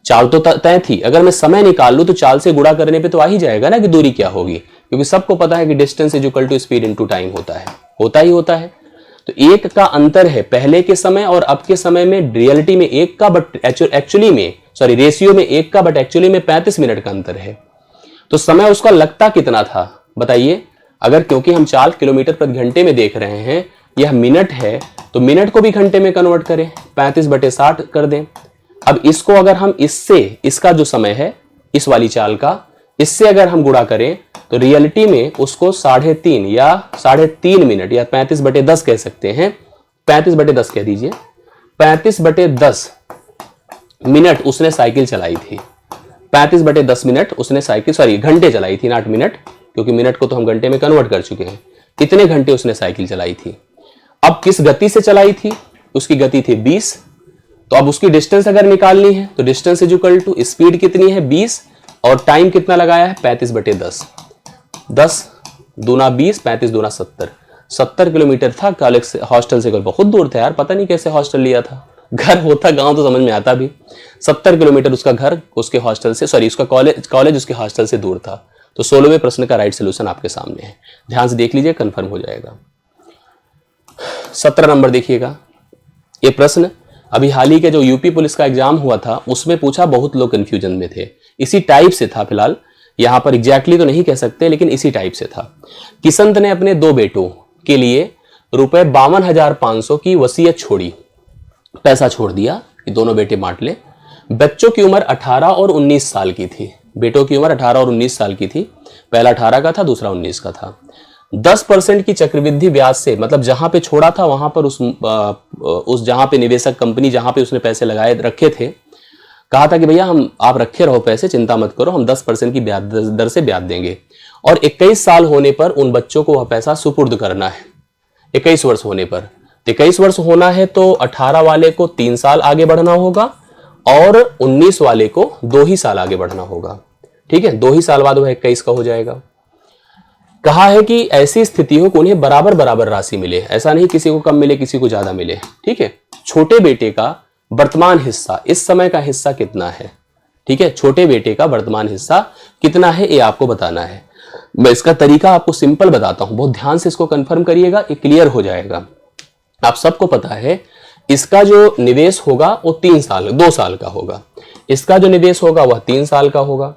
Speaker 1: चाल तो तय थी, अगर मैं समय निकाल लूं तो चाल से गुणा करने पे तो आ ही जाएगा ना कि दूरी क्या होगी, क्योंकि सबको पता है कि distance is equal to speed into time होता ही होता है। तो 1 का अंतर है पहले के समय और अब के समय में, रियलिटी में 1 का, बट एक्चुअली में, सॉरी रेशियो में 1 का, बट एक्चुअली में 35 मिनट का अंतर है। तो समय उसका लगता कितना था बताइए, अगर क्योंकि हम चाल किलोमीटर प्रति घंटे में देख रहे हैं, यह मिनट है, तो मिनट को भी घंटे में कन्वर्ट करें, 35/60 कर दें। अब इसको अगर हम इससे, इसका जो समय है इस वाली चाल का, इससे अगर हम गुणा करें तो रियलिटी में उसको 3.5 या 3.5 मिनट या 35/10 कह सकते हैं, 35/10 कह दीजिए, 35/10 मिनट उसने साइकिल चलाई थी। 35/10 मिनट उसने साइकिल, सॉरी घंटे चलाई थी, नॉट मिनट, क्योंकि मिनट को तो हम घंटे में कन्वर्ट कर चुके हैं। कितने घंटे उसने साइकिल चलाई थी। अब किस गति से चलाई थी, उसकी गति थी 20, तो अब उसकी डिस्टेंस अगर निकालनी है तो distance is equal to speed कितनी है 20 और टाइम कितना लगाया है 35/10, 10 दूना 20, 35 दूना 70, 70 किलोमीटर था कॉलेज से, हॉस्टल से। बहुत दूर था यार, पता नहीं कैसे हॉस्टल लिया था, घर होता गांव तो समझ में आता भी। 70 किलोमीटर उसका घर उसके हॉस्टल से, सॉरी उसका कॉलेज उसके हॉस्टल से दूर था। तो 16वें प्रश्न का राइट सोल्यूशन आपके सामने है, ध्यान से देख लीजिए, कंफर्म हो जाएगा। 17 नंबर देखिएगा। ये प्रश्न अभी हाल ही के जो यूपी पुलिस का एग्जाम हुआ था उसमें पूछा, बहुत लोग कंफ्यूजन में थे। इसी टाइप से था, फिलहाल यहां पर एग्जैक्टली तो नहीं कह सकते लेकिन इसी टाइप से था। किसंत ने अपने 2 बेटों के लिए रुपए 52,500 की वसीयत छोड़ी, पैसा छोड़ दिया कि दोनों बेटे बांट ले। बच्चों की उम्र 18 और 19 साल की थी। बेटों की उम्र 18 और 19 साल की थी, पहला 18 का था, दूसरा 19 का था। 10% की चक्रवृद्धि ब्याज से, मतलब जहां पे छोड़ा था वहां पर उस जहां पे निवेशक कंपनी जहां पे उसने पैसे लगाए रखे थे, कहा था कि भैया आप रखे रहो पैसे, चिंता मत करो, हम 10% की ब्याज दर से ब्याज देंगे। और 21 साल होने पर उन बच्चों को वह पैसा सुपुर्द करना है। 21 वर्ष होने पर, 21 वर्ष होना है तो 18 वाले को 3 साल आगे बढ़ना होगा और 19 वाले को 2 ही साल आगे बढ़ना होगा। ठीक है, 2 ही साल बाद वह 21 का हो जाएगा। कहा है कि ऐसी स्थिति हो कि उन्हें बराबर बराबर राशि मिले, ऐसा नहीं किसी को कम मिले किसी को ज्यादा मिले। ठीक है, छोटे बेटे का वर्तमान हिस्सा, इस समय का हिस्सा कितना है। ठीक है, छोटे बेटे का वर्तमान हिस्सा कितना है ये आपको बताना है। मैं इसका तरीका आपको सिंपल बताता हूं, बहुत ध्यान से इसको कंफर्म करिएगा, ये क्लियर हो जाएगा। आप सबको पता है इसका जो निवेश होगा वो 2 साल का होगा, इसका जो निवेश होगा वह 3 साल का होगा।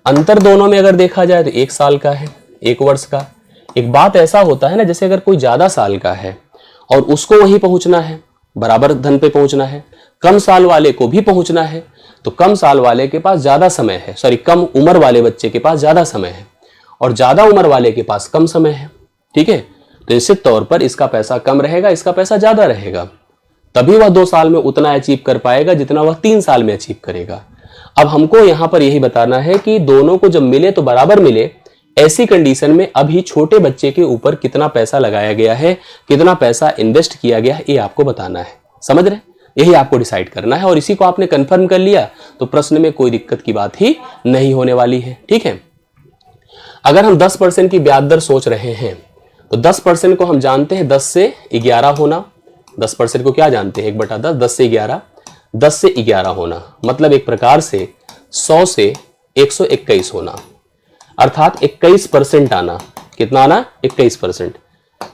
Speaker 1: अंतर दोनों में अगर देखा जाए तो 1 साल का है, 1 वर्ष का। एक बात ऐसा होता है ना, जैसे अगर कोई ज्यादा साल का है और उसको वहीं पहुंचना है, बराबर धन पे पहुंचना है, कम साल वाले को भी पहुंचना है, तो कम साल वाले के पास ज्यादा समय है, सॉरी कम उम्र वाले बच्चे के पास ज्यादा समय है और ज्यादा उम्र वाले के पास कम समय है। ठीक है, तो निश्चित तौर पर इसका पैसा कम रहेगा, इसका पैसा ज्यादा रहेगा, तभी वह 2 साल में उतना अचीव कर पाएगा जितना वह 3 साल में अचीव करेगा। अब हमको यहां पर यही बताना है कि दोनों को जब मिले तो बराबर मिले, ऐसी कंडीशन में अभी छोटे बच्चे के ऊपर कितना पैसा लगाया गया है, कितना पैसा इन्वेस्ट किया गया है, ये आपको बताना है। समझ रहे, यही आपको डिसाइड करना है और इसी को आपने कंफर्म कर लिया तो प्रश्न में कोई दिक्कत की बात ही नहीं होने वाली है। ठीक है, अगर हम 10% की ब्याज दर सोच रहे हैं तो 10% को हम जानते हैं 10 से 11 होना। 10% को क्या जानते हैं, 1/10, 10 से 11, 10 से 11 होना, मतलब एक प्रकार से 100 से 121 होना, अर्थात 21% आना। कितना आना, 21%।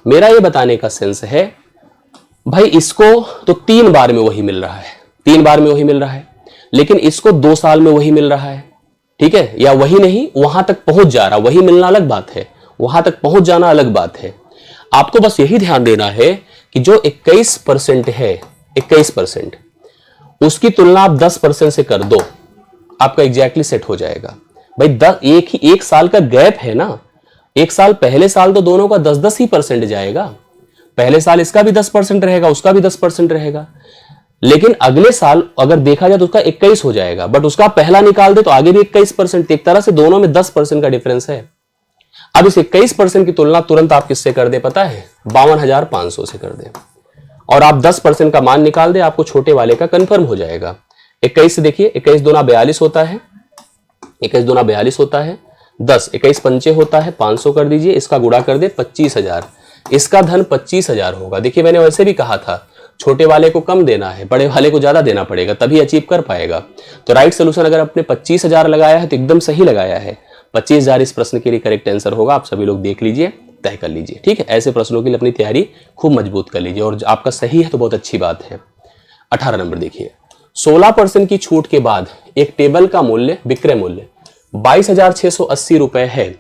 Speaker 1: मेरा ये बताने का सेंस है भाई इसको तो 3 बार में वही मिल रहा है, 3 बार में वही मिल रहा है, लेकिन इसको 2 साल में वही मिल रहा है। ठीक है, या वही नहीं, वहां तक पहुंच जा रहा, वही मिलना अलग बात है, वहां तक पहुंच जाना अलग बात है। आपको बस यही ध्यान देना है कि जो 21% है, 21%, उसकी तुलना आप 10% से कर दो, आपका एग्जैक्टली सेट हो जाएगा। भाई एक साल का गैप है ना, 1 साल, पहले साल तो दोनों का 10-10 ही परसेंट जाएगा, पहले साल इसका भी 10% रहेगा, उसका भी 10% रहेगा, लेकिन अगले साल अगर देखा जाए तो उसका 21 हो जाएगा, बट उसका पहला निकाल दे तो आगे भी 21%। एक तरह से दोनों में 10% का डिफरेंस है। अब इस 21% की तुलना तुरंत आप किससे कर दे पता है, 52,500 से कर दे और आप 10% का मान निकाल दे, आपको छोटे वाले का कंफर्म हो जाएगा। 21 से देखिए, 21 दूना 42 होता है, 21 दूना 42 होता है, 10, 21 पंचे होता है, 500 कर दीजिए, इसका गुणा कर दे 25,000, इसका धन 25,000 होगा। देखिए मैंने वैसे भी कहा था छोटे वाले को कम देना है, बड़े वाले को ज्यादा देना पड़ेगा, तभी अचीव कर पाएगा। तो राइट सोल्यूशन अगर आपने 25,000 लगाया है तो एकदम सही लगाया है, 25,000 इस प्रश्न के लिए करेक्ट आंसर होगा। आप सभी लोग देख लीजिए, तय कर लीजिए। ठीक है, ऐसे प्रश्नों के लिए अपनी तैयारी खूब मजबूत कर लीजिए और आपका सही है तो बहुत अच्छी बात है। 18 नंबर देखिए, 16% की छूट के बाद एक टेबल का मूल्य, विक्रय मूल्य 22,680 रुपए है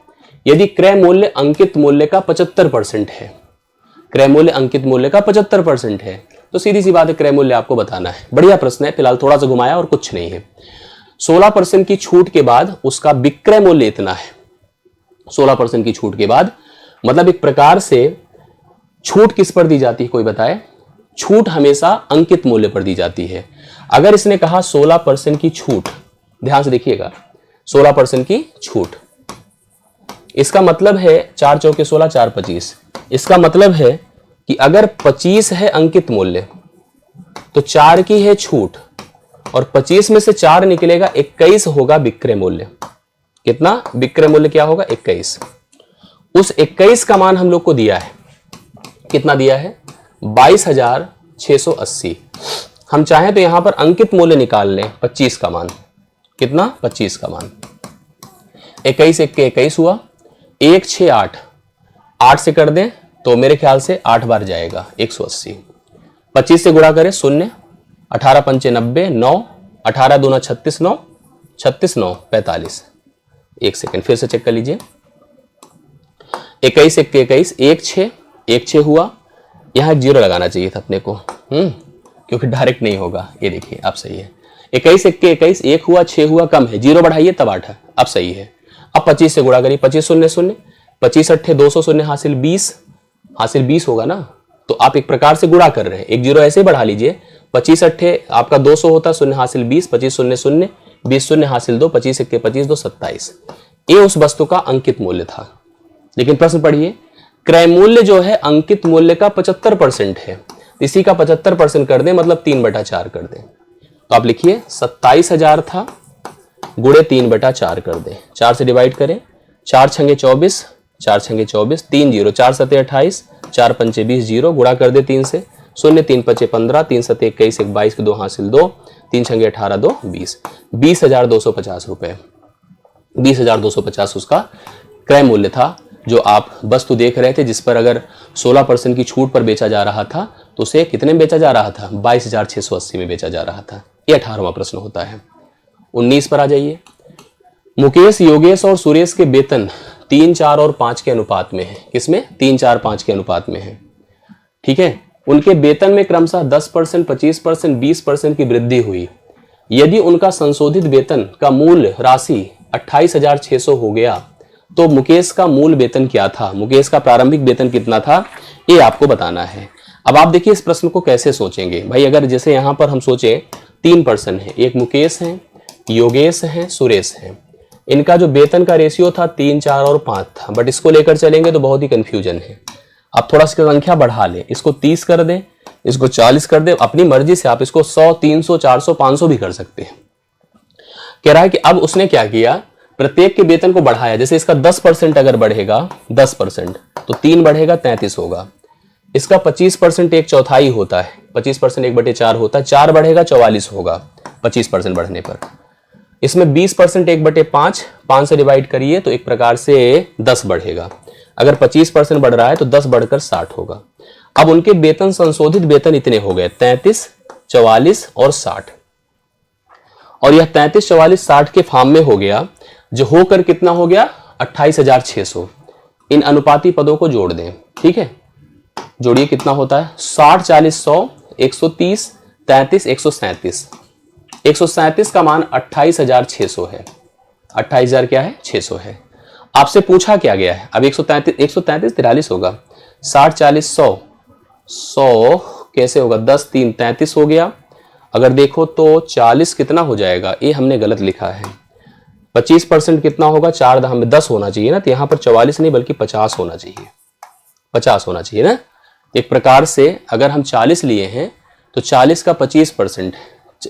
Speaker 1: यदि क्रय मूल्य अंकित मूल्य का 75% है। क्रय मूल्य अंकित मूल्य का 75% है तो सीधी सी बात है, क्रय मूल्य आपको बताना है। बढ़िया प्रश्न है, फिलहाल थोड़ा सा घुमाया और कुछ नहीं है। 16% की छूट के बाद उसका विक्रय मूल्य इतना है। 16% की छूट के बाद मतलब एक प्रकार से छूट किस पर दी जाती है, कोई बताए? छूट हमेशा अंकित मूल्य पर दी जाती है। अगर इसने कहा 16% की छूट, ध्यान से देखिएगा, 16% की छूट, इसका मतलब है 4 चौके 16, 4 25। इसका मतलब है कि अगर 25 है अंकित मूल्य तो 4 की है छूट और 25 में से 4 निकलेगा, 21 होगा विक्रय मूल्य। कितना विक्रय मूल्य क्या होगा? 21। उस 21 का मान हम लोग को दिया है, कितना दिया है? 22,680। हम चाहें तो यहां पर अंकित मूल्य निकाल लें, 25 का मान। कितना? 25 का मान। 21 1 के 21 हुआ, 1 6 8, 8 से कर दें तो मेरे ख्याल से 8 बार जाएगा 180। 25 से गुणा करें 0, 18 पंचे 90, 9, 18 दूना 36, 9, 36 9 45। एक सेकंड फिर से चेक कर लीजिए। 21 1 21, 1 6, 1 6 हुआ। यहाँ 0 लगाना चाहिए था अपने को, क्योंकि डायरेक्ट नहीं होगा। ये देखिए अब सही है। 21 1 21, 1 हुआ, 6 हुआ, कम है, 0 बढ़ाइए तब 8 है, अब सही है। अब 25 से गुणा करिए, 25 0 0, 25 8 200, 0 हासिल 20, हासिल 20 होगा ना। तो आप एक प्रकार से गुणा कर रहे हैं, एक 0 ऐसे ही बढ़ा लीजिए। 25 8 आपका 200 होता, 0 हासिल 20, 25 0 0, 20 0 हासिल 2, 25 1 25 2 27। ये उस वस्तु का अंकित मूल्य था। लेकिन प्रश्न पढ़िए, क्रय मूल्य जो है अंकित मूल्य का 75% है। इसी का 75% कर दें, मतलब 3/4 कर दें। तो आप लिखिए 27,000 था, गुणे 3/4 कर दें। 4 से डिवाइड करें, 4 छंगे 24, 4 छंगे 24, 3 0, 4 7 28, 4 पंचे 20, 0 गुणा कर दे 3 से, 0 3 पचे 15, 3 7 21, 1 22 के 2 हासिल 2, 3 छंगे 18, 2 20, 20,250 रुपए। 20,250 उसका क्रय मूल्य था। जो आप वस्तु देख रहे थे जिस पर अगर 16% की छूट पर बेचा जा रहा था तो उसे कितने में बेचा जा रहा था? 22,680 में बेचा जा रहा था। ये 18वां प्रश्न होता है। 19 पर आ जाइए। मुकेश, योगेश और सुरेश के वेतन 3 4 और 5 के अनुपात में है। किसमें? 3 4 5 के अनुपात में है। ठीक है, उनके वेतन में क्रमशः 10%, 25%, 20% की वृद्धि हुई। यदि उनका संशोधित वेतन का मूल राशि 28,600 हो गया तो मुकेश का मूल वेतन क्या था? मुकेश का प्रारंभिक वेतन कितना था, ये आपको बताना है। अब आप देखिए इस प्रश्न को कैसे सोचेंगे भाई। अगर जैसे यहां पर हम सोचें 3 पर्सन है, एक मुकेश है, योगेश है, सुरेश है। इनका जो वेतन का रेशियो था 3 4 और 5 था, बट इसको लेकर चलेंगे तो बहुत ही कंफ्यूजन है। आप थोड़ा सा संख्या बढ़ा लें, इसको 30 कर दें, इसको 40 कर दें, अपनी मर्जी से आप इसको 100, 300, 400, 500 भी कर सकते हैं। कह रहा है कि अब उसने क्या किया, प्रत्येक के वेतन को बढ़ाया। जैसे इसका 10% अगर बढ़ेगा 10%, तो 3 बढ़ेगा 33 होगा। इसका 25% 1/4 होता है, 25% 1/4 होता है, 4 बढ़ेगा 44 होगा 25% बढ़ने पर। इसमें 20% 1/5, 5 से डिवाइड करिए तो एक प्रकार से 10 बढ़ेगा। अगर 25% बढ़ रहा है तो 10 बढ़कर 60 होगा। अब उनके वेतन, संशोधित वेतन इतने हो गए 33, 44 और 60। और यह 33, 44, 60 के फॉर्म में हो गया, जो होकर कितना हो गया 28,600। इन अनुपाती पदों को जोड़ दें। ठीक है, जोड़िए कितना होता है 60, 40, 100, 130, 33, 137। 137 का मान 28,600 है। 28,000 क्या है 600 है। आपसे पूछा क्या गया है, अब 133 43 होगा। 60, 40, 100, 100 कैसे होगा, 10 3 33 हो गया। अगर देखो तो 40 कितना हो जाएगा, ये हमने गलत लिखा है। 25% कितना होगा, 4 दशमलव में 10 होना चाहिए ना, तो यहाँ पर 44 नहीं बल्कि 50 होना चाहिए। 50 होना चाहिए ना। एक प्रकार से अगर हम 40 लिए हैं तो 40 का 25%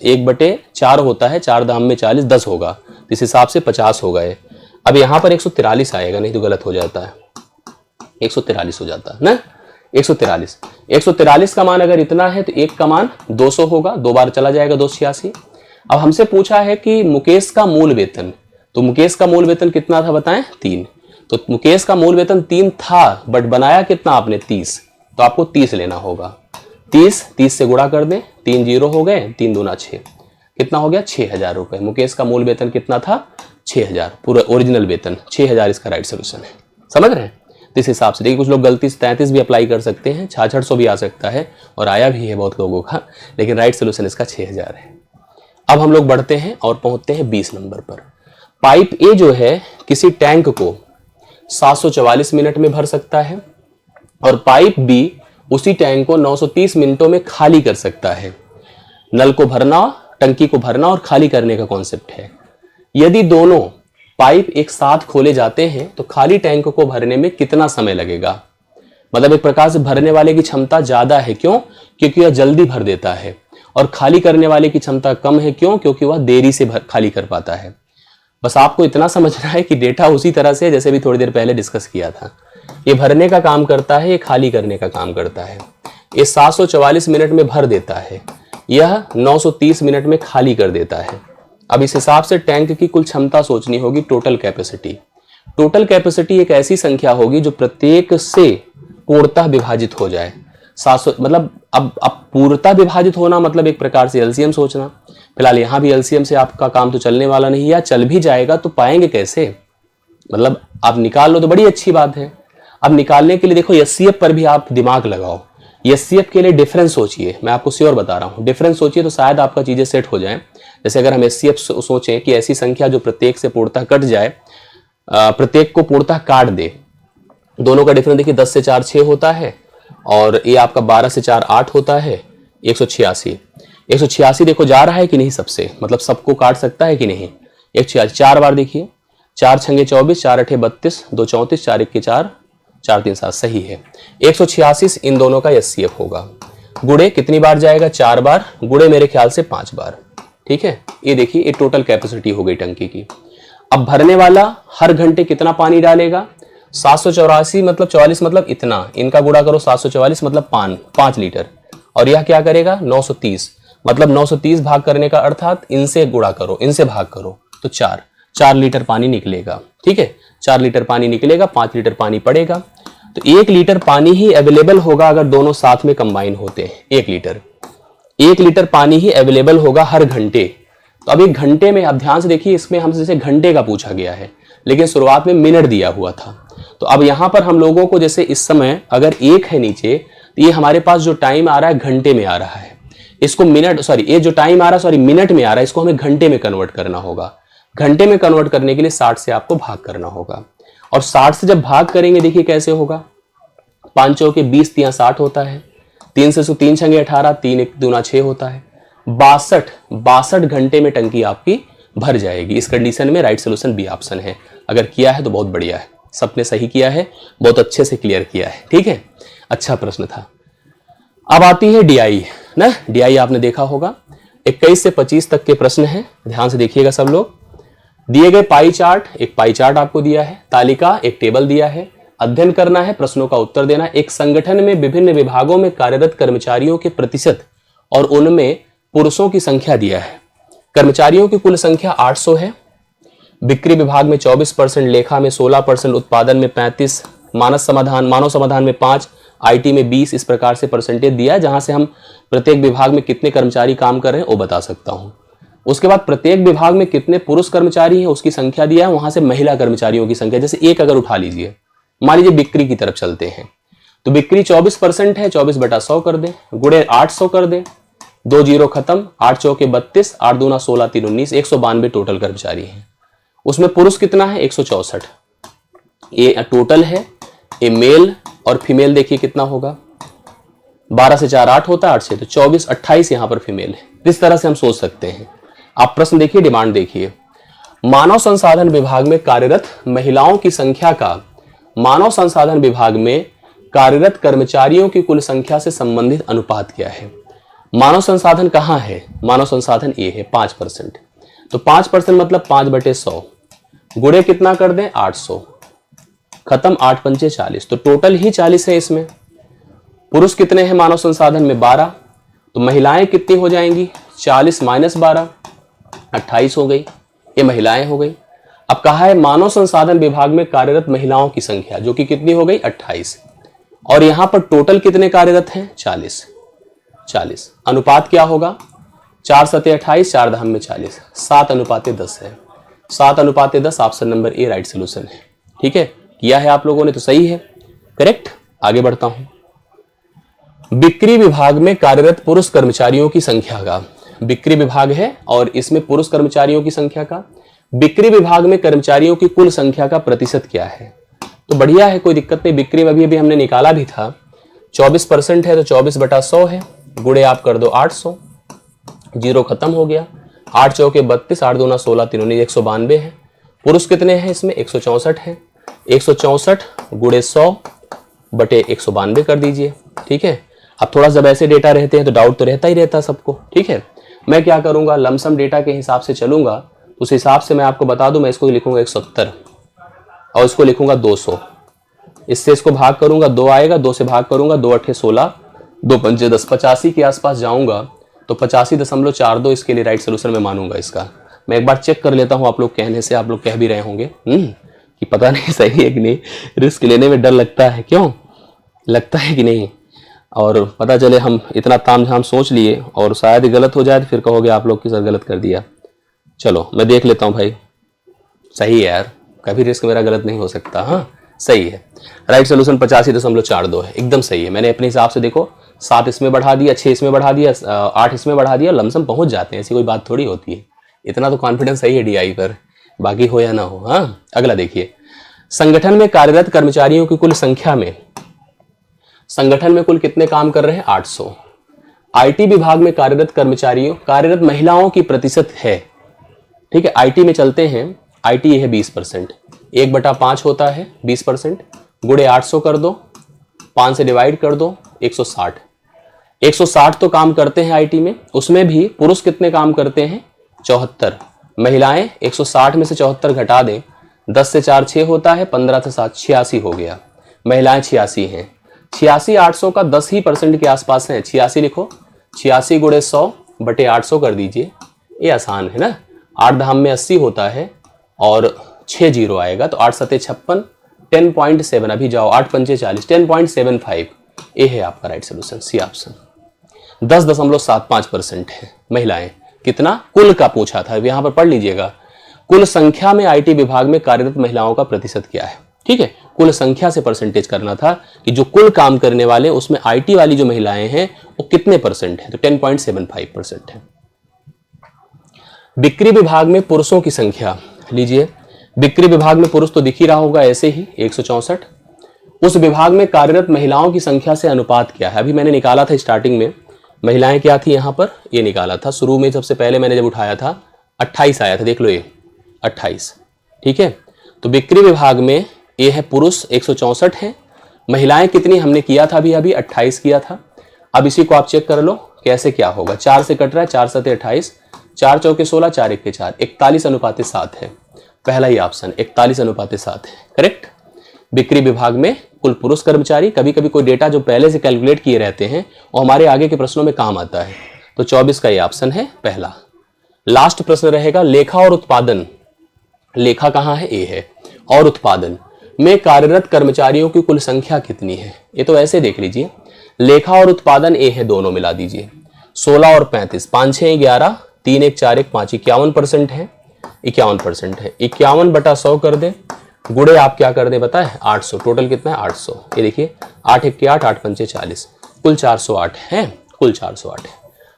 Speaker 1: 1/4 होता है, 4 दाम में 40 10 होगा, इस हिसाब से 50 हो गए। अब यहाँ पर 143 आएगा, नहीं तो गलत हो जाता है, 143 हो जाता है ना। 143 का मान अगर इतना है तो एक का मान 200 होगा, 2 बार चला जाएगा 286। अब हमसे पूछा है कि मुकेश का मूल वेतन, तो मुकेश का मूल वेतन कितना था बताएं 3। तो मुकेश का मूल वेतन 3 था, बट बनाया कितना आपने 30, तो आपको 30 लेना होगा। 30 से गुणा कर दें, 3 0 हो गए, 3 दूना 6, कितना हो गया 6,000 रुपए। मुकेश का मूल वेतन कितना था 6,000, पूरा ओरिजिनल वेतन 6,000 इसका राइट सोल्यूशन है। समझ रहे हैं? तो इस हिसाब से देखिए, कुछ लोग गलती से 33 भी अप्लाई कर सकते हैं, 6600 भी आ सकता है, और आया भी है बहुत लोगों का, लेकिन राइट सोल्यूशन इसका 6,000 है। अब हम लोग बढ़ते हैं और पहुंचते हैं 20 नंबर पर। पाइप ए जो है किसी टैंक को 744 मिनट में भर सकता है, और पाइप बी उसी टैंक को 930 मिनटों में खाली कर सकता है। नल को भरना, टंकी को भरना और खाली करने का कॉन्सेप्ट है। यदि दोनों पाइप एक साथ खोले जाते हैं तो खाली टैंक को भरने में कितना समय लगेगा? मतलब एक प्रकार से भरने वाले की क्षमता ज्यादा है, क्यों? क्योंकि वह जल्दी भर देता है, और खाली करने वाले की क्षमता कम है, क्यों? क्योंकि वह देरी से खाली कर पाता है। बस आपको इतना समझना है कि डेटा उसी तरह से जैसे भी थोड़ी देर पहले डिस्कस किया था। ये भरने का काम करता है, ये खाली करने का काम करता है। ये 744 मिनट में भर देता है, यह 930 मिनट में खाली कर देता है। अब इस हिसाब से टैंक की कुल क्षमता सोचनी होगी, टोटल कैपेसिटी। टोटल कैपेसिटी एक ऐसी संख्या होगी जो प्रत्येक से पूर्णतः विभाजित हो जाए। 700 मतलब अब पूर्णतः विभाजित होना मतलब एक प्रकार से एलसीएम सोचना। फिलहाल यहाँ भी एलसीएम से आपका काम तो चलने वाला नहीं, या चल भी जाएगा तो पाएंगे कैसे, मतलब आप निकाल लो तो बड़ी अच्छी बात है। अब निकालने के लिए देखो एचसीएफ पर भी आप दिमाग लगाओ। एचसीएफ के लिए डिफरेंस सोचिए, मैं आपको श्योर बता रहा हूँ, डिफरेंस सोचिए तो शायद आपका चीजें सेट हो जाए। जैसे अगर हम एचसीएफ सोचें कि ऐसी संख्या जो प्रत्येक से पूर्णतः कट जाए, प्रत्येक को पूर्णतः काट दे, दोनों का डिफरेंस देखिए 10 से 4 6 होता है, और ये आपका 12 से 4 8 होता है, 186 देखो जा रहा है कि नहीं सबसे, मतलब सबको काट सकता है कि नहीं। 186 4 बार देखिए, 4 छंगे 24, 4 अठे 32, 2 34, 4 1 4, 4 3 7 सही है। 186 इन दोनों का एचसीएफ होगा। गुड़े कितनी बार जाएगा, 4 बार, गुड़े मेरे ख्याल से 5 बार, ठीक है। ये देखिए ये टोटल कैपेसिटी हो गई टंकी की। अब भरने वाला हर घंटे कितना पानी डालेगा, 784 मतलब 44 मतलब इतना, इनका गुणा करो 744 मतलब 5 लीटर, और यह क्या करेगा 930, मतलब 930 भाग करने का अर्थात इनसे गुणा करो, इनसे भाग करो तो 4 लीटर पानी निकलेगा, ठीक है। 4 लीटर पानी निकलेगा, 5 लीटर पानी पड़ेगा, तो 1 लीटर पानी ही अवेलेबल होगा अगर दोनों साथ में कंबाइन होते हैं। 1 लीटर पानी ही अवेलेबल होगा हर घंटे। तो अब एक घंटे में आप ध्यान से देखिए, इसमें हमसे जैसे घंटे का पूछा गया है, लेकिन शुरुआत में मिनट दिया हुआ था। तो अब यहां पर हम लोगों को जैसे इस समय अगर 1 है नीचे, तो ये हमारे पास जो टाइम आ रहा है घंटे में आ रहा है, इसको मिनट ये जो टाइम आ रहा है मिनट में आ रहा है, इसको हमें घंटे में कन्वर्ट करना होगा। घंटे में कन्वर्ट करने के लिए 60 से आपको भाग करना होगा, और 60 से जब भाग करेंगे देखिए कैसे होगा, 5 चौके 20, 3 60 होता है, 3 से 3 छंगे 18, 3 1 दूना 6 होता है, 62 घंटे में टंकी आपकी भर जाएगी। इस कंडीशन में राइट सोल्यूशन बी ऑप्शन है। अगर किया है तो बहुत बढ़िया है, सबने सही किया है, बहुत अच्छे से क्लियर किया है, ठीक है। अच्छा प्रश्न था। अब आती है डीआई ना, डीआई आपने देखा होगा, 21 से 25 तक के प्रश्न हैं, ध्यान से देखिएगा सब लोग। दिए गए पाई चार्ट, एक पाई चार्ट आपको दिया है, तालिका एक टेबल दिया है, अध्ययन करना है, प्रश्नों का उत्तर देना। एक संगठन में विभिन्न विभागों में कार्यरत कर्मचारियों के प्रतिशत और उनमें पुरुषों की संख्या दिया है। कर्मचारियों की कुल संख्या 800 है, बिक्री विभाग में 24%, लेखा में 16%, उत्पादन में 35%, मानव समाधान में 5%, आईटी में 20%, इस प्रकार से परसेंटेज दिया है, जहां से हम प्रत्येक विभाग में कितने कर्मचारी काम कर रहे हैं वो बता सकता हूं। उसके बाद प्रत्येक विभाग में कितने पुरुष कर्मचारी हैं उसकी संख्या दिया है, वहां से महिला कर्मचारियों की संख्या, जैसे एक अगर उठा लीजिए, मान लीजिए बिक्री की तरफ चलते हैं, तो बिक्री 24% है, 24/100 कर दें, गुणे 800 कर दें, 2 जीरो खत्म, 8 चौके 32, 8 दूना 16, 3 19, 192 टोटल कर्मचारी हैं। उसमें पुरुष कितना है 164, ये टोटल है। ये मेल और फीमेल देखिए कितना होगा, 12 से 4 8 होता है, 8 से तो 24 28 यहां पर फीमेल है। इस तरह से हम सोच सकते हैं। आप प्रश्न देखिए, डिमांड देखिए, मानव संसाधन विभाग में कार्यरत महिलाओं की संख्या का मानव संसाधन विभाग में कार्यरत कर्मचारियों की कुल संख्या से संबंधित अनुपात क्या है। मानव संसाधन कहां है, मानव संसाधन ए है 5%, तो 5% मतलब 5/100, गुणे कितना कर दें 800, खत्म 8 पंचे 40, तो टोटल ही 40 है इसमें। पुरुष कितने हैं मानव संसाधन में 12, तो महिलाएं कितनी हो जाएंगी 40 - 12 28 हो गई, ये महिलाएं हो गई। अब कहा है मानव संसाधन विभाग में कार्यरत महिलाओं की संख्या, जो कि कितनी हो गई 28, और यहां पर टोटल कितने कार्यरत हैं 40। अनुपात क्या होगा 4 सते 28, 4 दहम में 40, 7:10 है। 7:10 option number A right solution है, ठीक है। किया है आप लोगों ने तो सही है, करेक्ट। आगे बढ़ता हूं। बिक्री विभाग में कार्यरत पुरुष कर्मचारियों की संख्या का, बिक्री विभाग है और इसमें पुरुष कर्मचारियों की संख्या का, बिक्री विभाग में कर्मचारियों की कुल संख्या का प्रतिशत क्या है। तो बढ़िया है, कोई दिक्कत नहीं। बिक्री में अभी हमने निकाला भी था, 24% है तो 24/100 है, गुणे आप कर दो 800, जीरो खत्म हो गया, 8 चौके 32, 8 दूना 16, 3 19, 192 है। पुरुष कितने हैं इसमें 164 है, 164 गुणे 100/192 कर दीजिए, ठीक है। अब थोड़ा जब ऐसे डेटा रहते हैं तो डाउट तो रहता ही रहता सबको, ठीक है। मैं क्या करूंगा, लमसम डेटा के हिसाब से चलूंगा, उस हिसाब से मैं आपको बता दूं, मैं इसको लिखूंगा 170 और इसको लिखूंगा 200, इससे इसको भाग करूंगा 2 आएगा, 2 से भाग करूंगा 2 8 16, 2 पंचे 10, 85 के आसपास जाऊंगा तो 85.42 इसके लिए राइट सोल्यूशन में मानूंगा इसका। मैं एक बार चेक कर लेता हूं, आप लोग कहने से आप लोग कह भी रहे होंगे कि पता नहीं सही है कि नहीं, रिस्क लेने में डर लगता है, क्यों लगता है कि नहीं? और पता चले हम इतना तामझाम सोच लिए और शायद गलत हो जाए तो फिर कहोगे आप लोग कि सर गलत कर दिया। चलो मैं देख लेता हूँ भाई। सही है यार, कभी रिस्क मेरा गलत नहीं हो सकता। हाँ सही है। राइट सोल्यूशन 85.42 है, एकदम सही है। मैंने अपने हिसाब से देखो 7 इसमें बढ़ा दिया, 6 इसमें बढ़ा दिया, 8 इसमें बढ़ा दिया, लमसम पहुंच जाते हैं। ऐसी कोई बात थोड़ी होती है। इतना तो कॉन्फिडेंस सही है DI पर, बाकी हो या ना हो। हाँ अगला देखिए, संगठन में कार्यरत कर्मचारियों की कुल संख्या में, संगठन में कुल कितने काम कर रहे हैं? 800। IT विभाग में कार्यरत कर्मचारियों, कार्यरत महिलाओं की प्रतिशत है, ठीक है, IT में चलते हैं। IT ये है 20%, 1/5 होता है 20%, गुणे 800 कर दो, 5 से डिवाइड कर दो, 160। 160 तो काम करते हैं IT में, उसमें भी पुरुष कितने काम करते हैं? 74। महिलाएं 160 में से 74 घटा दें, 10 से 4 6 होता है, 15 से 7 86 हो गया। महिलाएं 86 हैं। 86 800 का 10% के आसपास है। 86 लिखो, 86 गुणे 100/800 कर दीजिए। ये आसान है ना। 8 धाम में 80 होता है और 6 जीरो आएगा तो 8 सते 56, 10.7। अभी जाओ 8 पंचे 40, 10.75। ये है आपका राइट सोल्यूशन, सी ऑप्शन। 10.75% है महिलाएं। कितना? कुल का पूछा था, यहां पर पढ़ लीजिएगा। कुल संख्या में IT विभाग में कार्यरत महिलाओं का प्रतिशत क्या है? ठीक है, कुल संख्या से परसेंटेज करना था कि जो कुल काम करने वाले उसमें IT वाली जो महिलाएं हैं वो कितने परसेंट है? तो 10.75% है। बिक्री विभाग में पुरुषों की संख्या लीजिए। बिक्री विभाग में पुरुष तो दिख ही रहा होगा ऐसे ही 164। उस विभाग में कार्यरत महिलाओं की संख्या से अनुपात क्या है? अभी मैंने निकाला था स्टार्टिंग में, महिलाएं क्या थी यहां पर, ये निकाला था शुरू में। सबसे पहले मैंने जब उठाया था 28 आया था, देख लो ये 28, ठीक है। तो बिक्री विभाग में ये है पुरुष 164 है, महिलाएं कितनी हमने किया था अभी 28 किया था। अब इसी को आप चेक कर लो कैसे क्या होगा। 4 से कट रहा है, 4 सते 28, 4 चौके 16, 4 1 4, 41:7 है। पहला ही ऑप्शन 41:7 है, करेक्ट। बिक्री विभाग में कुल पुरुष कर्मचारी, कभी कभी कोई डेटा जो पहले से कैलकुलेट किए रहते हैं वो हमारे आगे के प्रश्नों में काम आता है। तो 24 का ये ऑप्शन है पहला। लास्ट प्रश्न रहेगा लेखा और उत्पादन। लेखा कहाँ है? ए है। और उत्पादन में कार्यरत कर्मचारियों की कुल संख्या कितनी है? ये तो ऐसे देख लीजिए, लेखा और उत्पादन ए है, दोनों मिला दीजिए। 16 और 35, 5 6 11, 3 1 4 1 5, 51% है। 51% है। 51/100 कर दे, गुड़े आप क्या कर दे पता है? 800। टोटल कितना है? 800। ये देखिए 8 1 8, 8 पंचे 40, कुल 408 है। कुल 408 है।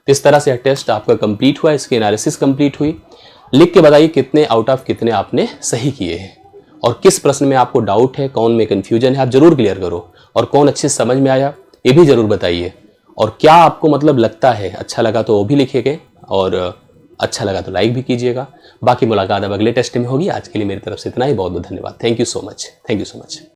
Speaker 1: इस तरह से टेस्ट आपका कंप्लीट हुआ, इसकी एनालिसिस कंप्लीट हुई। लिख के बताइए कितने आउट ऑफ कितने आपने सही किए हैं और किस प्रश्न में आपको डाउट है, कौन में कंफ्यूजन है, आप जरूर क्लियर करो। और कौन अच्छे से समझ में आया ये भी जरूर बताइए। और क्या आपको मतलब लगता है अच्छा लगा तो वो भी लिखिएगा, और अच्छा लगा तो लाइक भी कीजिएगा। बाकी मुलाकात अब अगले टेस्ट में होगी। आज के लिए मेरी तरफ से इतना ही। बहुत बहुत धन्यवाद। Thank you so much. Thank you so much.